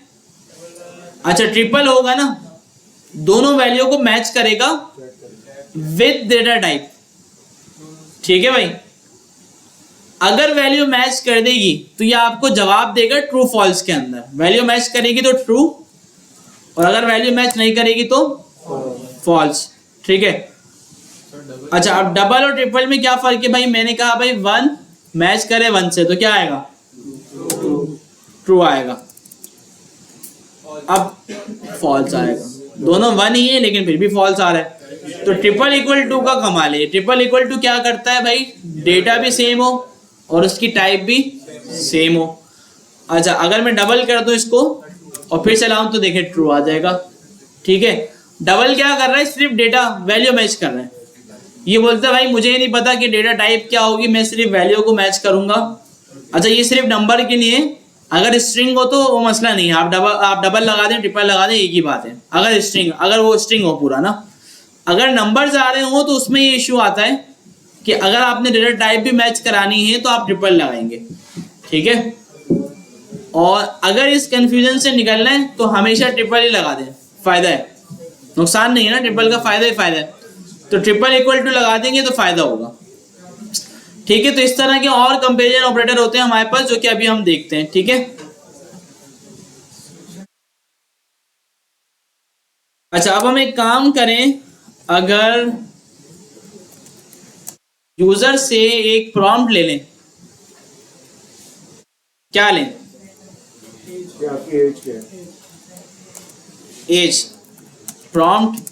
अच्छा, ट्रिपल होगा ना, दोनों वैल्यू को मैच करेगा विद डेटा टाइप। ठीक है भाई, अगर वैल्यू मैच कर देगी तो ये आपको जवाब देगा ट्रू फॉल्स के अंदर। वैल्यू मैच करेगी तो ट्रू, और अगर वैल्यू मैच नहीं करेगी तो फॉल्स। ठीक है, अच्छा अब डबल और ट्रिपल में क्या फर्क है भाई? मैंने कहा भाई 1 मैच करे 1 से तो क्या आएगा? ट्रू आएगा। अब फॉल्स आएगा, दोनों 1 ही है लेकिन फिर भी फॉल्स आ रहा है। तो ट्रिपल इक्वल टू का कमाल है। ट्रिपल इक्वल टू क्या करता है भाई? डेटा भी सेम हो और उसकी टाइप भी सेम हो। अच्छा, अगर मैं डबल कर दूं इसको और फिर चलाऊं तो देखिए ट्रू आ जाएगा। ठीक है, डबल क्या कर रहा है? सिर्फ डेटा वैल्यू मैच कर रहा है। ये बोलता है भाई मुझे नहीं पता कि डेटा टाइप क्या होगी, मैं सिर्फ वैल्यू को मैच करूंगा। अच्छा, ये सिर्फ नंबर के लिए, अगर स्ट्रिंग हो तो वो मसला नहीं है, आप डबल लगा दें ट्रिपल लगा दें, एक ही बात है। अगर वो स्ट्रिंग हो पूरा ना, अगर नंबर्स आ रहे हो तो उसमें ये इश्यू आता है कि अगर आपने डेटा टाइप भी मैच करानी है तो आप ट्रिपल लगाएंगे। ठीक है, और अगर इस कंफ्यूजन से निकलना है तो हमेशा ट्रिपल ही लगा दें, फायदा है, नुकसान नहीं है ना, ट्रिपल का फायदा ही फायदा है। तो ट्रिपल इक्वल टू लगा देंगे तो फायदा होगा। ठीक है, तो इस तरह के और कंपैरिजन ऑपरेटर होते हैं हमारे पास, जो कि अभी हम देखते हैं। ठीक है, अच्छा अब हम एक काम करें, अगर यूजर से एक प्रॉम्प्ट ले लें, क्या लें? आपकी एज क्या है? Age, prompt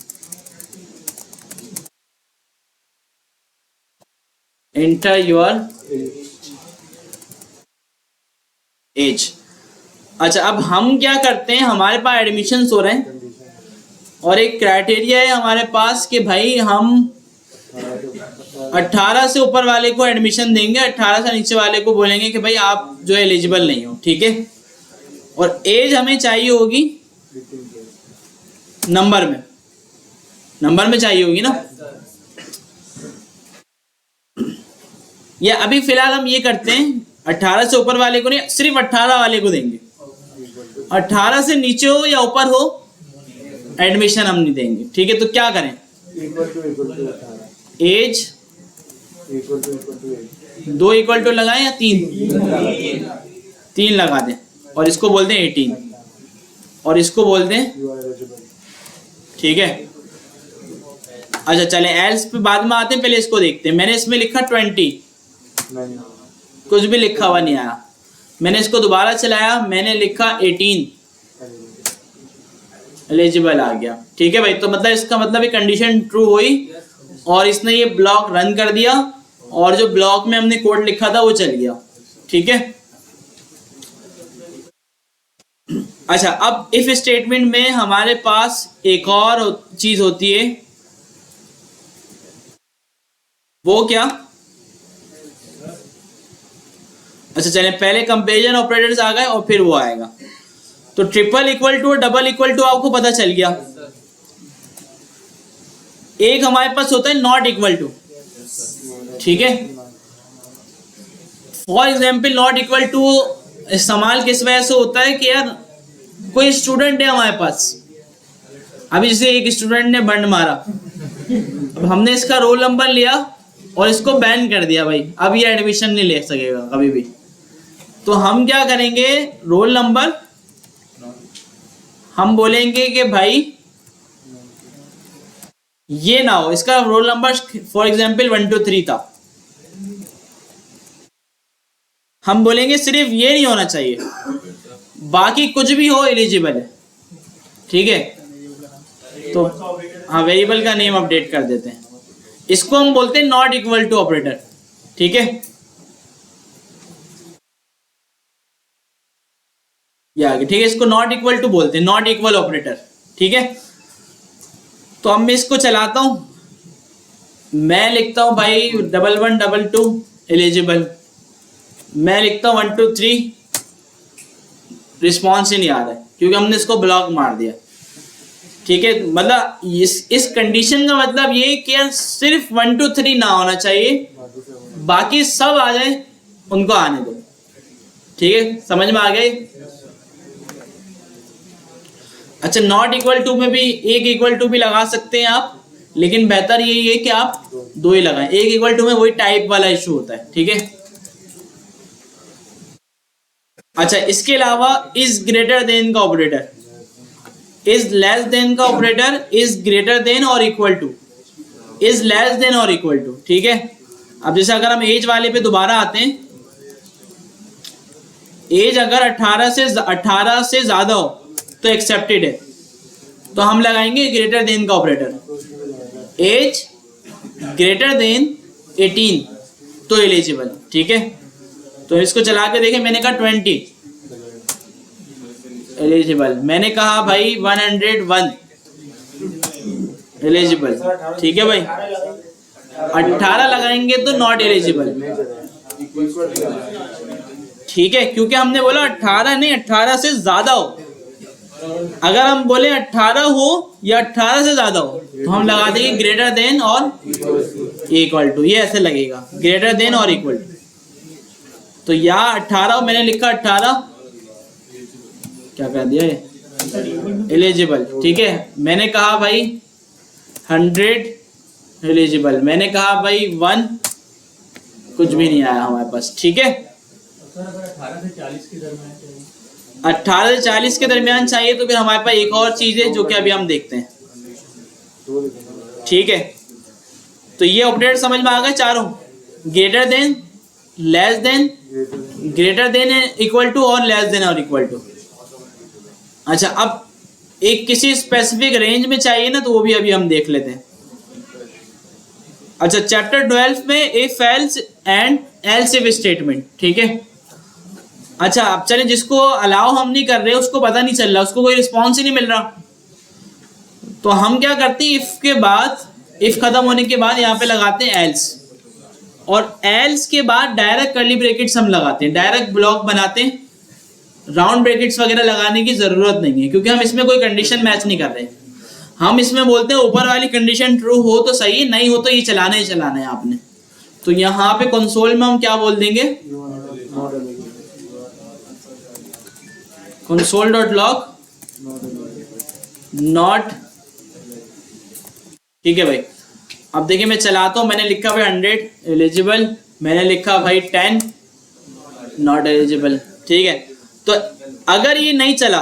enter your age. अच्छा, अब हम क्या करते हैं, हमारे पास एडमिशन्स हो रहे हैं और एक क्राइटेरिया है हमारे पास कि भाई हम 18 से ऊपर वाले को एडमिशन देंगे, 18 से नीचे वाले को बोलेंगे कि भाई आप जो एलिजिबल नहीं हो। ठीक है, और एज हमें चाहिए होगी नंबर में चाहिए होगी ना। या अभी फिलहाल हम ये करते हैं, 18 से ऊपर वाले को नहीं, सिर्फ 18 वाले को देंगे। 18 से नीचे हो या ऊपर हो एडमिशन हम नहीं देंगे। ठीक है, तो क्या करें? एज दो इक्वल टू लगाएं या 3 लगा दें, और इसको बोलते हैं 18 और इसको बोलते हैं। ठीक है, अच्छा चले एल्स पे बाद में आते हैं, पहले इसको देखते हैं। मैंने इसमें लिखा 20, कुछ भी लिखा हुआ नहीं आया। मैंने इसको दोबारा चलाया, मैंने लिखा 18, एलिजिबल आ गया। ठीक है भाई, तो मतलब इसका मतलब ये कंडीशन ट्रू हुई और इसने ये ब्लॉक रन कर दिया, और जो ब्लॉक में हमने कोड लिखा था वो चल गया। ठीक है, अच्छा अब इफ स्टेटमेंट में हमारे पास एक और चीज होती है, वो क्या? अच्छा चलें, पहले कंपैरिजन ऑपरेटर्स आ गए और फिर वो आएगा। तो ट्रिपल इक्वल टू और डबल इक्वल टू आपको पता चल गया। एक हमारे पास होता है नॉट इक्वल टू, ठीक है। For example not equal to इस्तेमाल किस वजह से होता है कि यार कोई स्टूडेंट है हमारे पास, अभी जैसे एक स्टूडेंट ने बंड मारा, अब हमने इसका रोल नंबर लिया और इसको बैन कर दिया, भाई अब ये एडमिशन नहीं ले सकेगा कभी भी। तो हम क्या करेंगे, रोल नंबर हम बोलेंगे कि भाई ये ना हो, इसका रोल नंबर फॉर एग्जाम्पल 1 2 3 था, हम बोलेंगे सिर्फ ये नहीं होना चाहिए, बाकी कुछ भी हो एलिजिबल है, ठीक है। तो हाँ, वेरिएबल का नेम अपडेट कर देते हैं, इसको हम बोलते हैं नॉट इक्वल टू ऑपरेटर, ठीक है। ये आगे, ठीक है, इसको नॉट इक्वल टू बोलते हैं, नॉट इक्वल ऑपरेटर, ठीक है। तो अब मैं इसको चलाता हूं, मैं लिखता हूं भाई 1 1 2 2 एलिजिबल, मैं लिखता हूं 1 2 3, रिस्पॉन्स ही नहीं आ रहा है क्योंकि हमने इसको ब्लॉक मार दिया, ठीक है। मतलब इस कंडीशन का मतलब ये कि यार सिर्फ 1 2 3 ना होना चाहिए, बाकी सब आ जाए, उनको आने दो, ठीक है, समझ में आ गए। अच्छा, नॉट इक्वल टू में भी एक इक्वल टू भी लगा सकते हैं आप, लेकिन बेहतर यही है कि आप दो ही लगाएं, एक इक्वल टू में वही टाइप वाला इशू होता है, ठीक है। अच्छा, इसके अलावा इज ग्रेटर देन का ऑपरेटर, इज लेस देन का ऑपरेटर, इज ग्रेटर देन और equal to, is less than और इक्वल टू, ठीक है। अब जैसे अगर हम एज वाले पे दोबारा आते हैं, एज अगर 18 से ज्यादा हो तो एक्सेप्टेड है, तो हम लगाएंगे ग्रेटर देन का ऑपरेटर, एज ग्रेटर देन 18 तो एलिजिबल, ठीक है। तो इसको चला के देखें, मैंने कहा 20 एलिजिबल, मैंने कहा भाई 101 एलिजिबल, ठीक है भाई। 18 लगाएंगे तो नॉट एलिजिबल, ठीक है, क्योंकि हमने बोला 18 नहीं, 18 से ज्यादा हो। अगर हम बोले 18 हो या 18 से ज्यादा हो तो हम लगा देंगे ग्रेटर देन और इक्वल टू, ये ऐसे लगेगा, ग्रेटर देन और इक्वल टू। तो यहाँ 18 मैंने लिखा 18, क्या कर दिया ये, एलिजिबल, ठीक है। मैंने कहा भाई 100 एलिजिबल, मैंने कहा भाई 1, कुछ भी नहीं आया हमारे पास, ठीक है। 18 से 40 के दरमियान चाहिए तो फिर हमारे पास एक और चीज है जो कि अभी हम देखते हैं, ठीक है। तो ये ऑपरेटर समझ में आ गए चारों, greater than, less than, greater than equal to और लेस देन और इक्वल टू। अच्छा, अब एक किसी स्पेसिफिक रेंज में चाहिए ना, तो वो भी अभी हम देख लेते हैं। अच्छा, चैप्टर 12 में if else and else if statement, ठीक है। अच्छा, अब चले, जिसको अलाउ हम नहीं कर रहे, उसको पता नहीं चल रहा, उसको कोई रिस्पॉन्स ही नहीं मिल रहा, तो हम क्या करते हैं, इफ के बाद, इफ खत्म होने के बाद यहाँ पे लगाते हैं एल्स, और एल्स के बाद डायरेक्ट कर्ली ब्रैकेट्स हम लगाते हैं, डायरेक्ट ब्लॉक बनाते हैं, राउंड ब्रैकेट्स वगैरह लगाने की जरूरत नहीं है, क्योंकि हम इसमें कोई कंडीशन मैच नहीं कर रहे। हम इसमें बोलते हैं ऊपर वाली कंडीशन ट्रू हो तो सही, नहीं हो तो ये चलाना ही चलाना है आपने। तो यहाँ पे कंसोल में हम क्या बोल देंगे, कंसोल डॉट लॉग नॉट, ठीक है भाई। अब देखिए मैं चलाता हूँ, मैंने लिखा भाई 100 एलिजिबल, मैंने लिखा भाई 10 नॉट एलिजिबल, ठीक है। तो अगर ये नहीं चला,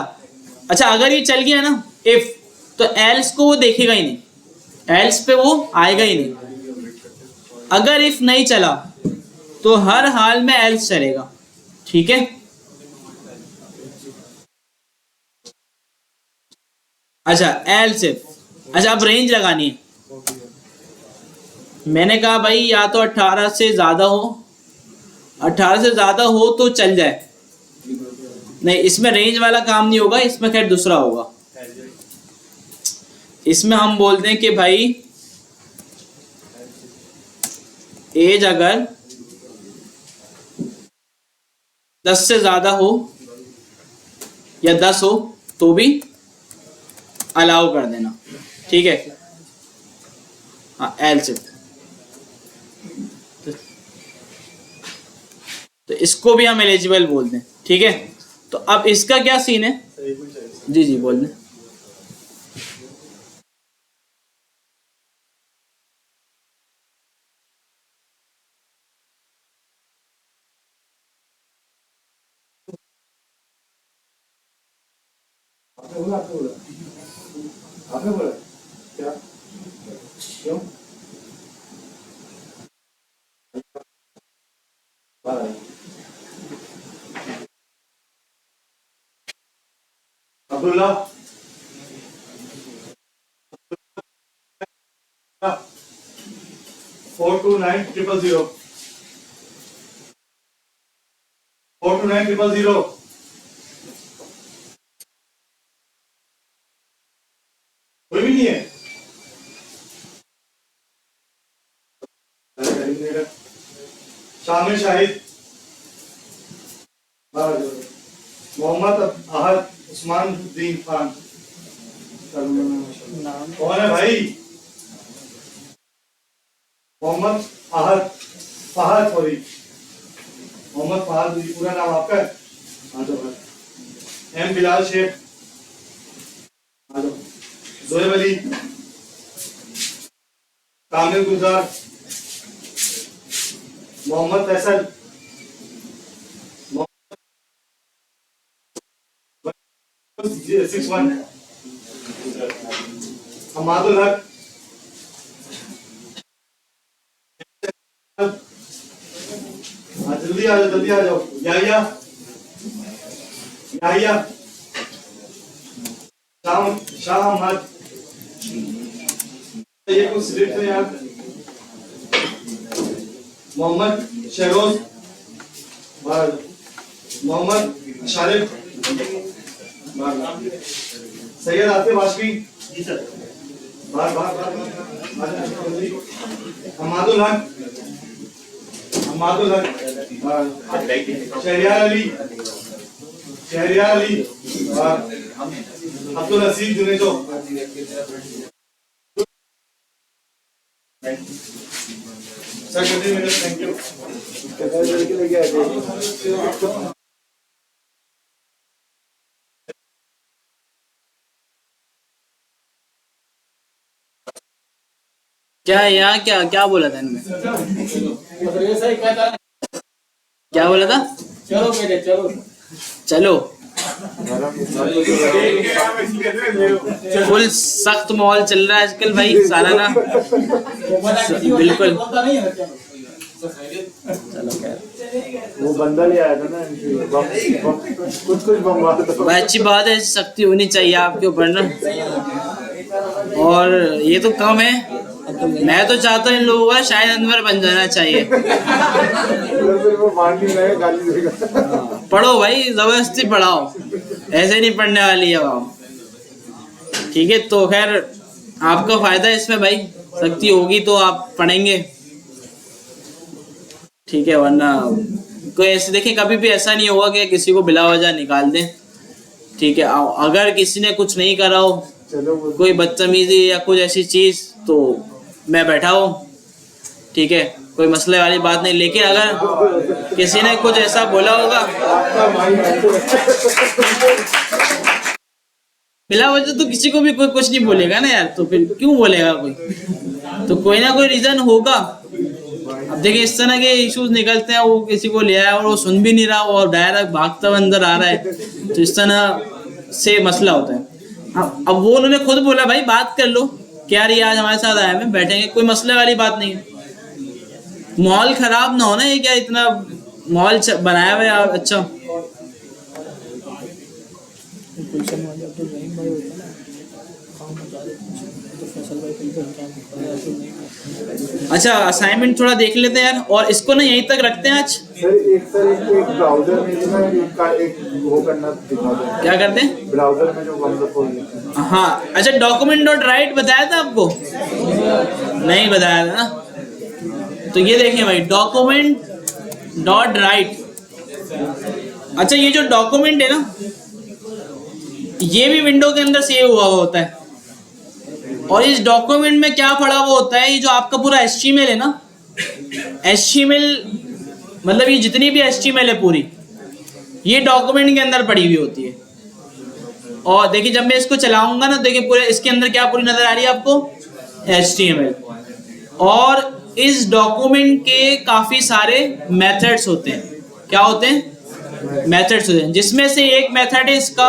अच्छा अगर ये चल गया ना इफ, तो एल्स को वो देखेगा ही नहीं, एल्स पे वो आएगा ही नहीं। अगर इफ नहीं चला तो हर हाल में एल्स चलेगा, ठीक है। अच्छा, एल्स इफ, अच्छा अब रेंज लगानी है, मैंने कहा भाई या तो 18 से ज्यादा हो, 18 से ज्यादा हो तो चल जाए, नहीं इसमें रेंज वाला काम नहीं होगा, इसमें खैर दूसरा होगा। इसमें हम बोलते हैं कि भाई एज अगर 10 से ज्यादा हो या 10 हो तो भी अलाउ कर देना, ठीक है। हाँ एल से, तो इसको भी हम एलिजिबल बोल दें, ठीक है। तो अब इसका क्या सीन है? जी जी बोल दें। आपने बोला क्या? क्यों? अब्दुल्ला 42900 42900 कोई भी नहीं है। शामिल शाहिद, मोहम्मद अहद उस्मान उद्दीन खान। कौन है भाई? मोहम्मद अहद फहद, सॉरी मोहम्मद फहद, पूरा नाम आपका है? हाँ तो भाई। एम बिलाल शेख, हाँ तो जोएब अली, कामिल गुलजार, मोहम्मद फैसल, 61, हमादुल हक, जल्दी आ जाओ, जल्दी आ जाओ। याहिया, याहिया, शाह अहमद, ये कुछ स्लिप है यार। मोहम्मद शहरोज, मोहम्मद शारिफ, सैयद आतिफ हाशमी, बार बार बार हमादुल Haq, Hamadul Haq, Shahriyar Ali, Shahriyar Ali, Abdul Haseeb Junejo. Sir thank you. क्या है यहाँ, क्या क्या बोला था इनमें? क्या बोला था? चलो बेटे चलो, चलो। फुल सख्त माहौल चल रहा है आजकल भाई, सारा ना बिल्कुल। चलो खैर, वो बंदा ले आया था ना, कुछ बम। भाई अच्छी बात है, ऐसी शक्ति होनी चाहिए आपके ऊपर ना, और ये तो कम है। मैं तो चाहता हूँ इन लोगों का शायद अनवर बन जाना चाहिए। पढ़ो भाई, जबरदस्ती पढ़ाओ, ऐसे नहीं पढ़ने वाली है आप, ठीक है। तो खैर आपका फायदा है इसमें भाई, शक्ति होगी तो आप पढ़ेंगे, ठीक है। वरना कोई ऐसे देखिए, कभी भी ऐसा नहीं होगा कि किसी को बिला वजह निकाल दें, ठीक है। अगर किसी ने कुछ नहीं करा हो, कोई बदतमीजी या कुछ ऐसी चीज, तो मैं बैठा हूँ, ठीक है, कोई मसले वाली बात नहीं। लेकिन अगर किसी ने कुछ ऐसा बोला होगा बिला वजह, तो किसी को भी कोई कुछ नहीं बोलेगा ना यार, तो फिर क्यों बोलेगा कोई? तो कोई ना कोई रीजन होगा। अब देखिए इस तरह के इश्यूज निकलते हैं, वो किसी को ले आया और वो सुन भी नहीं रहा और डायरेक्ट भागता हुआ अंदर आ रहा है, तो इस तरह से मसला होता है। अब वो उन्होंने खुद बोला भाई बात कर लो, क्या रही आज हमारे साथ आया, में बैठेंगे, कोई मसले वाली बात नहीं है। माहौल खराब ना होना, ये क्या इतना माहौल बनाया हुआ है अच्छा। अच्छा असाइनमेंट थोड़ा देख लेते हैं यार, और इसको ना यहीं तक रखते हैं आज। सर एक ब्राउजर में ना एक वो करना दिखा दो। क्या करते हैं ब्राउजर में जो बंद खोल? हाँ अच्छा, डॉक्यूमेंट डॉट राइट बताया था आपको? नहीं बताया था ना, तो ये देखिए भाई, डॉक्यूमेंट डॉट राइट। अच्छा ये जो डॉक्यूमेंट है ना, ये भी विंडो के अंदर सेव हुआ होता है। और इस डॉक्यूमेंट में क्या पड़ा हुआ होता है, ये जो आपका पूरा HTML है ना, HTML मतलब ये जितनी भी HTML है पूरी, ये डॉक्यूमेंट के अंदर पड़ी हुई होती है। और देखिए जब मैं इसको चलाऊंगा ना, देखिए पूरे इसके अंदर क्या पूरी नजर आ रही है आपको, HTML। और इस डॉक्यूमेंट के काफी सारे मेथड्स होते हैं। क्या होते हैं? मेथड्स होते हैं, जिसमें से एक मेथड है इसका।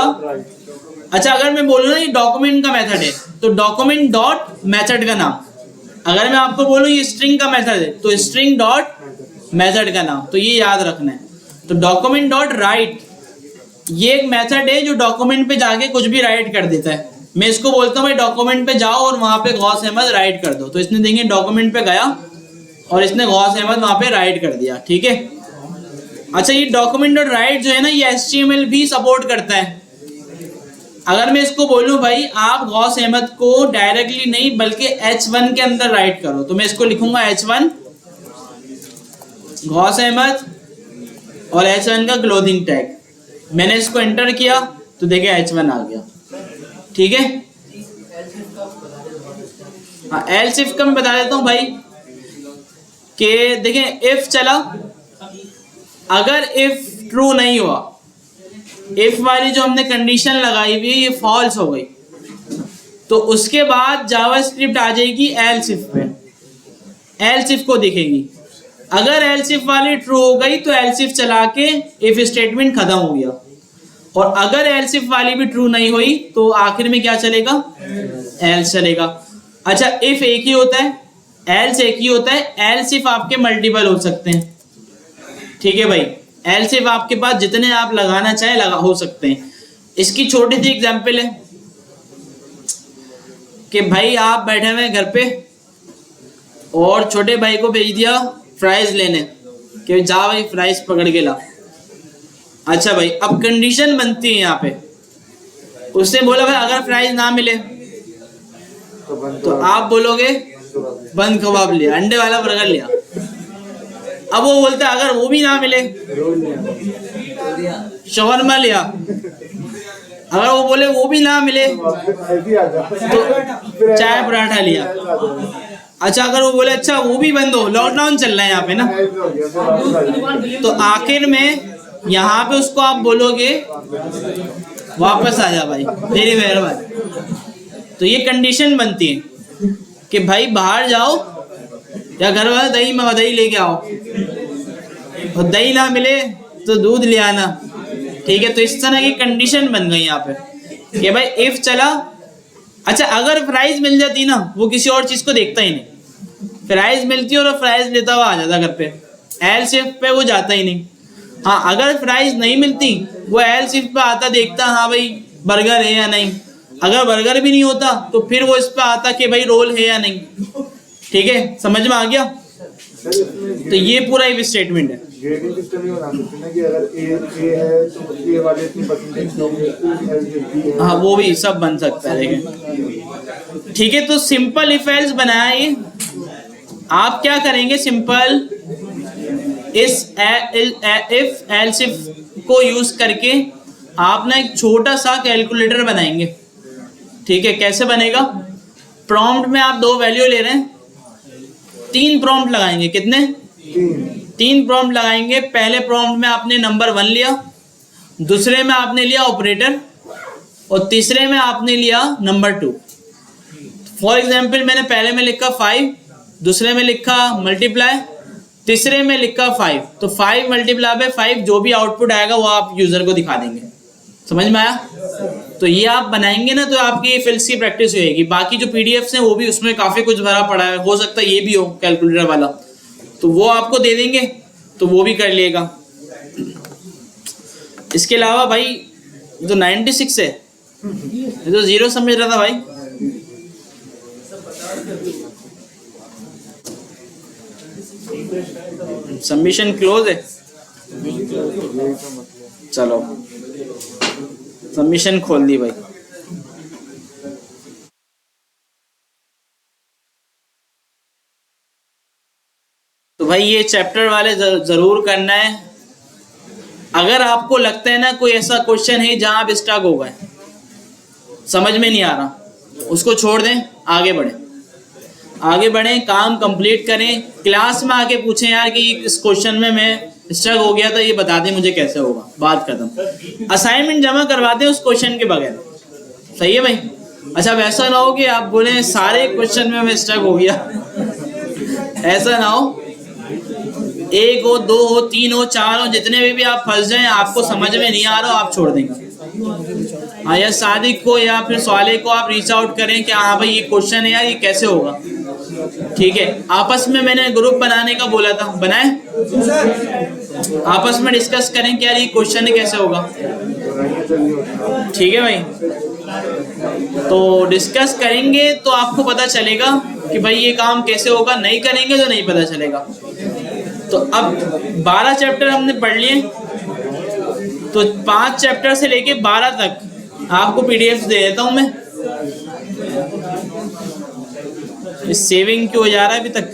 अच्छा, अगर मैं बोलूँ ना ये डॉक्यूमेंट का मेथड है, तो डॉक्यूमेंट डॉट मेथड का नाम। अगर मैं आपको बोलूँ ये स्ट्रिंग का मेथड है, तो स्ट्रिंग डॉट मेथड का नाम। तो ये याद रखना है। तो डॉक्यूमेंट डॉट राइट, ये एक मेथड है जो डॉक्यूमेंट पे जाके कुछ भी राइट कर देता है। मैं इसको बोलता हूँ भाई डॉक्यूमेंट पे जाओ और वहां पे गौस अहमद राइट कर दो, तो इसने देंगे डॉक्यूमेंट पे गया और इसने गौस अहमद वहां पे राइट कर दिया। ठीक है। अच्छा, ये डॉक्यूमेंट डॉट राइट जो है ना, ये HTML भी सपोर्ट करता है। अगर मैं इसको बोलूं भाई आप गौस अहमद को डायरेक्टली नहीं बल्कि H1 के अंदर राइट करो, तो मैं इसको लिखूंगा H1 गौस अहमद और H1 का क्लोथिंग टैग। मैंने इसको एंटर किया तो देखिए H1 आ गया। ठीक है। हाँ, एल्स इफ का मैं बता देता हूं भाई कि देखिए इफ चला, अगर इफ ट्रू नहीं हुआ, इफ वाली जो हमने कंडीशन लगाई हुई है ये फॉल्स हो गई, तो उसके बाद जावास्क्रिप्ट आ जाएगी एल्स इफ पे, एल्स इफ को दिखेगी। अगर एल्स इफ वाली ट्रू हो गई तो एल्स इफ चला के इफ स्टेटमेंट खत्म हो गया, और अगर एल्स इफ वाली भी ट्रू नहीं हुई तो आखिर में क्या चलेगा, एल्स चलेगा। अच्छा, इफ एक ही होता है, एल्स एक ही होता है, एल्स इफ आपके मल्टीपल हो सकते हैं। ठीक है भाई, एल्स इफ आपके पास जितने आप लगाना चाहे लगा हो सकते हैं। इसकी छोटी सी एग्जांपल है कि भाई आप बैठे हुए घर पे और छोटे भाई को भेज दिया फ्राइज लेने कि जा भाई फ्राइज पकड़ के ला। अच्छा भाई, अब कंडीशन बनती है यहाँ पे, उसने बोला भाई अगर फ्राइज ना मिले तो आप बोलोगे बंद कबाब लिया, अंडे वाला बर्गर लिया। अब वो बोलता है अगर वो भी ना मिले, शवरमा लिया। अगर वो बोले वो भी ना मिले तो चाय पराठा लिया। अच्छा, अगर वो बोले अच्छा वो भी बंद हो, लॉकडाउन चल रहा है यहाँ पे ना, तो आखिर में यहाँ पे उसको आप बोलोगे वापस आ जा भाई, मेरी मेहरबानी। तो ये कंडीशन बनती है कि भाई बाहर जाओ या घर वाले दही में दही लेके आओ, और दही ना मिले तो दूध ले आना। ठीक है। तो इस तरह की कंडीशन बन गई यहाँ पे कि भाई इफ चला। अच्छा, अगर फ्राइज मिल जाती ना, वो किसी और चीज को देखता ही नहीं, फ्राइज मिलती और फ्राइज लेता हुआ आ जाता घर पे, एल्स इफ पे वो जाता ही नहीं। हाँ, अगर फ्राइज नहीं मिलती वो एल्स इफ पे आता, देखता हाँ भाई बर्गर है या नहीं। अगर बर्गर भी नहीं होता तो फिर वो इस पे आता कि भाई रोल है या नहीं। ठीक है, समझ में आ गया। तो ये पूरा इफ स्टेटमेंट है। ग्रेडिंग सिस्टम ही बना सकते हैं ना कि अगर ए है तो ए वाले इतनी परसेंटेज लोगे, हाँ, वो भी सब बन सकता है। देखिए, ठीक है। तो सिंपल इफ एल्स बनाया ये। आप क्या करेंगे, सिंपल इस इफ एल्स इफ को यूज करके आप ना एक छोटा सा कैलकुलेटर बनाएंगे। ठीक है, कैसे बनेगा? प्रॉम्प्ट में आप 2 वैल्यू ले रहे हैं, 3 प्रॉम्प्ट लगाएंगे। कितने? 3 प्रॉम्प्ट लगाएंगे। पहले प्रॉम्प्ट में आपने नंबर 1 लिया, दूसरे में आपने लिया ऑपरेटर, और तीसरे में आपने लिया नंबर 2। फॉर एग्जाम्पल मैंने पहले में लिखा 5, दूसरे में लिखा मल्टीप्लाई, तीसरे में लिखा 5। तो 5 मल्टीप्लाई बाय 5 जो भी आउटपुट आएगा वो आप यूजर को दिखा देंगे। समझ में आया? तो ये आप बनाएंगे ना तो आपकी फिल्स की प्रैक्टिस होएगी। बाकी जो पीडीएफ्स हैं वो भी उसमें काफी कुछ भरा पड़ा है, हो सकता है ये भी हो कैलकुलेटर वाला, तो वो आपको दे देंगे तो वो भी कर लिएगा। इसके अलावा भाई जो 96 है ये तो 0 समझ रहा था भाई। सबमिशन क्लोज है, चलो सबमिशन खोल दी भाई। तो भाई ये चैप्टर वाले जरूर करना है। अगर आपको लगता है ना कोई ऐसा क्वेश्चन है जहां आप स्टक हो गए, समझ में नहीं आ रहा, उसको छोड़ दें, आगे बढ़ें, काम कंप्लीट करें। क्लास में आके पूछें यार कि इस क्वेश्चन में मैं स्ट्रक हो गया था, ये बता दें मुझे कैसे होगा, बात खत्म। असाइनमेंट जमा करवाते हैं उस क्वेश्चन के बगैर, सही है भाई। अच्छा वैसा ना हो कि आप बोले सारे क्वेश्चन में मैं स्ट्रक हो गया, ऐसा ना हो। 1 हो, 2 हो, 3 हो, 4 हो, जितने भी आप फंस जाएं, आपको समझ में नहीं आ रहा हो, आप छोड़ देंगे। हाँ, या सादिक को या फिर स्वाले को आप रीच आउट करें कि हाँ भाई ये क्वेश्चन है यार, ये कैसे होगा, ठीक है। आपस में मैंने ग्रुप बनाने का बोला था, बनाए, आपस में डिस्कस करें कि यार ये क्वेश्चन कैसे होगा, ठीक है भाई। तो डिस्कस करेंगे तो आपको पता चलेगा कि भाई ये काम कैसे होगा, नहीं करेंगे तो नहीं पता चलेगा। तो अब 12 चैप्टर हमने पढ़ लिए, तो 5 चैप्टर से लेके 12 तक आपको पीडीएफ दे देता हूं मैं। इस सेविंग क्यों हो जा रहा है अभी तक?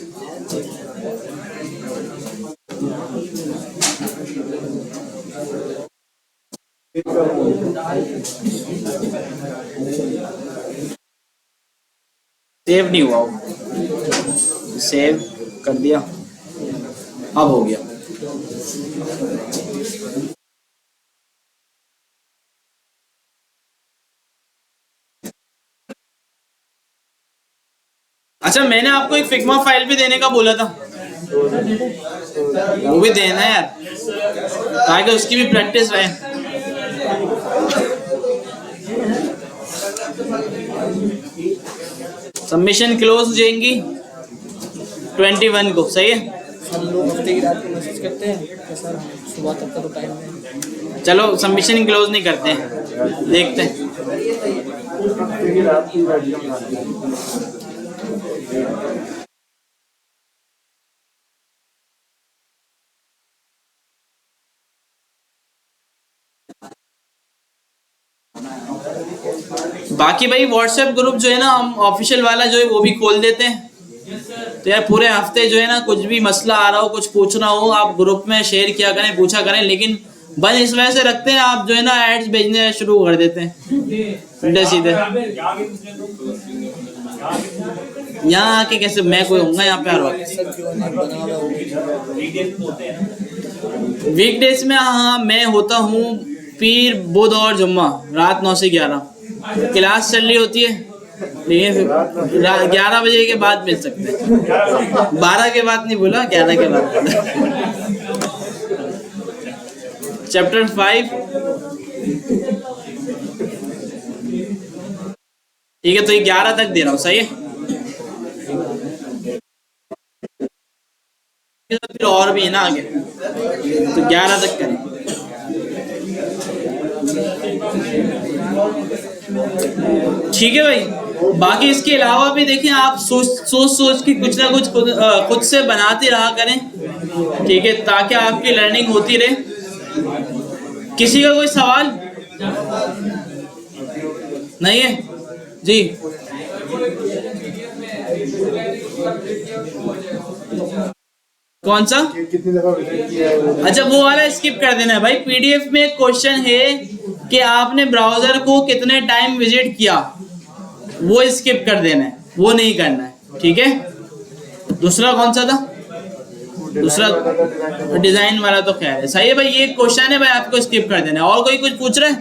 सेव नहीं हुआ वो, सेव कर दिया, अब हो गया। अच्छा मैंने आपको एक फिग्मा फाइल भी देने का बोला था, वो भी देना है यार, ताकि उसकी भी प्रैक्टिस रहे। सबमिशन क्लोज हो जाएंगी 21 को, सही है। हम लोग हफ्ते की रात को मैसेज करते हैं कि सर सुबह तक का तो टाइम है। चलो सबमिशन क्लोज नहीं करते हैं, देखते हैं। बाकी भाई व्हाट्सएप ग्रुप जो है ना, हम ऑफिशियल वाला जो है वो भी खोल देते हैं। तो यार पूरे हफ्ते जो है ना, कुछ भी मसला आ रहा हो, कुछ पूछना हो, आप ग्रुप में शेयर किया करें, पूछा करें। लेकिन बंद इस वजह से रखते हैं, आप जो है ना एड्स भेजने शुरू कर देते हैं सीधे सीधे। यहाँ आके कैसे मैं कोई होऊंगा यहाँ पे हर वक्त? वीकडेज में हाँ मैं होता हूँ, पीर, बुध और जुम्मा रात 9 से 11 क्लास चल रही होती है, लेकिन 11 बजे के बाद मिल सकते हैं। 12 के बाद नहीं बोला, 11 के बाद। चैप्टर 5 ठीक है, तो ये 11 तक दे रहा हूँ, सही है। फिर और भी है ना आगे, तो 11 तक करें। ठीक है भाई। बाकी इसके अलावा भी देखें, आप सोच के कुछ ना कुछ खुद से बनाते रहा करें, ठीक है, ताकि आपकी लर्निंग होती रहे। किसी का कोई सवाल नहीं है जी? कौन सा? कितनी दफा विजिट किया है वो? अच्छा वो वाला स्किप कर देना है भाई। पीडीएफ में एक क्वेश्चन है कि आपने ब्राउजर को कितने टाइम विजिट किया, वो स्किप कर देना है, वो नहीं करना है, ठीक है। दूसरा कौन सा था? दूसरा डिजाइन वाला तो खैर है, सही है भाई। ये क्वेश्चन है भाई, आपको स्किप कर देना है। और कोई कुछ पूछ रहा है?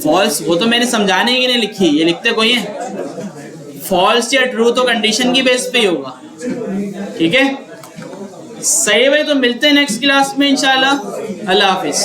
फॉल्स वो तो मैंने समझाने की नहीं लिखी, ये लिखते कोई है। फॉल्स या ट्रू तो कंडीशन की बेस पे ही होगा, ठीक है। सही भाई, तो मिलते हैं नेक्स्ट क्लास में इंशाल्लाह। अल्लाह हाफिज।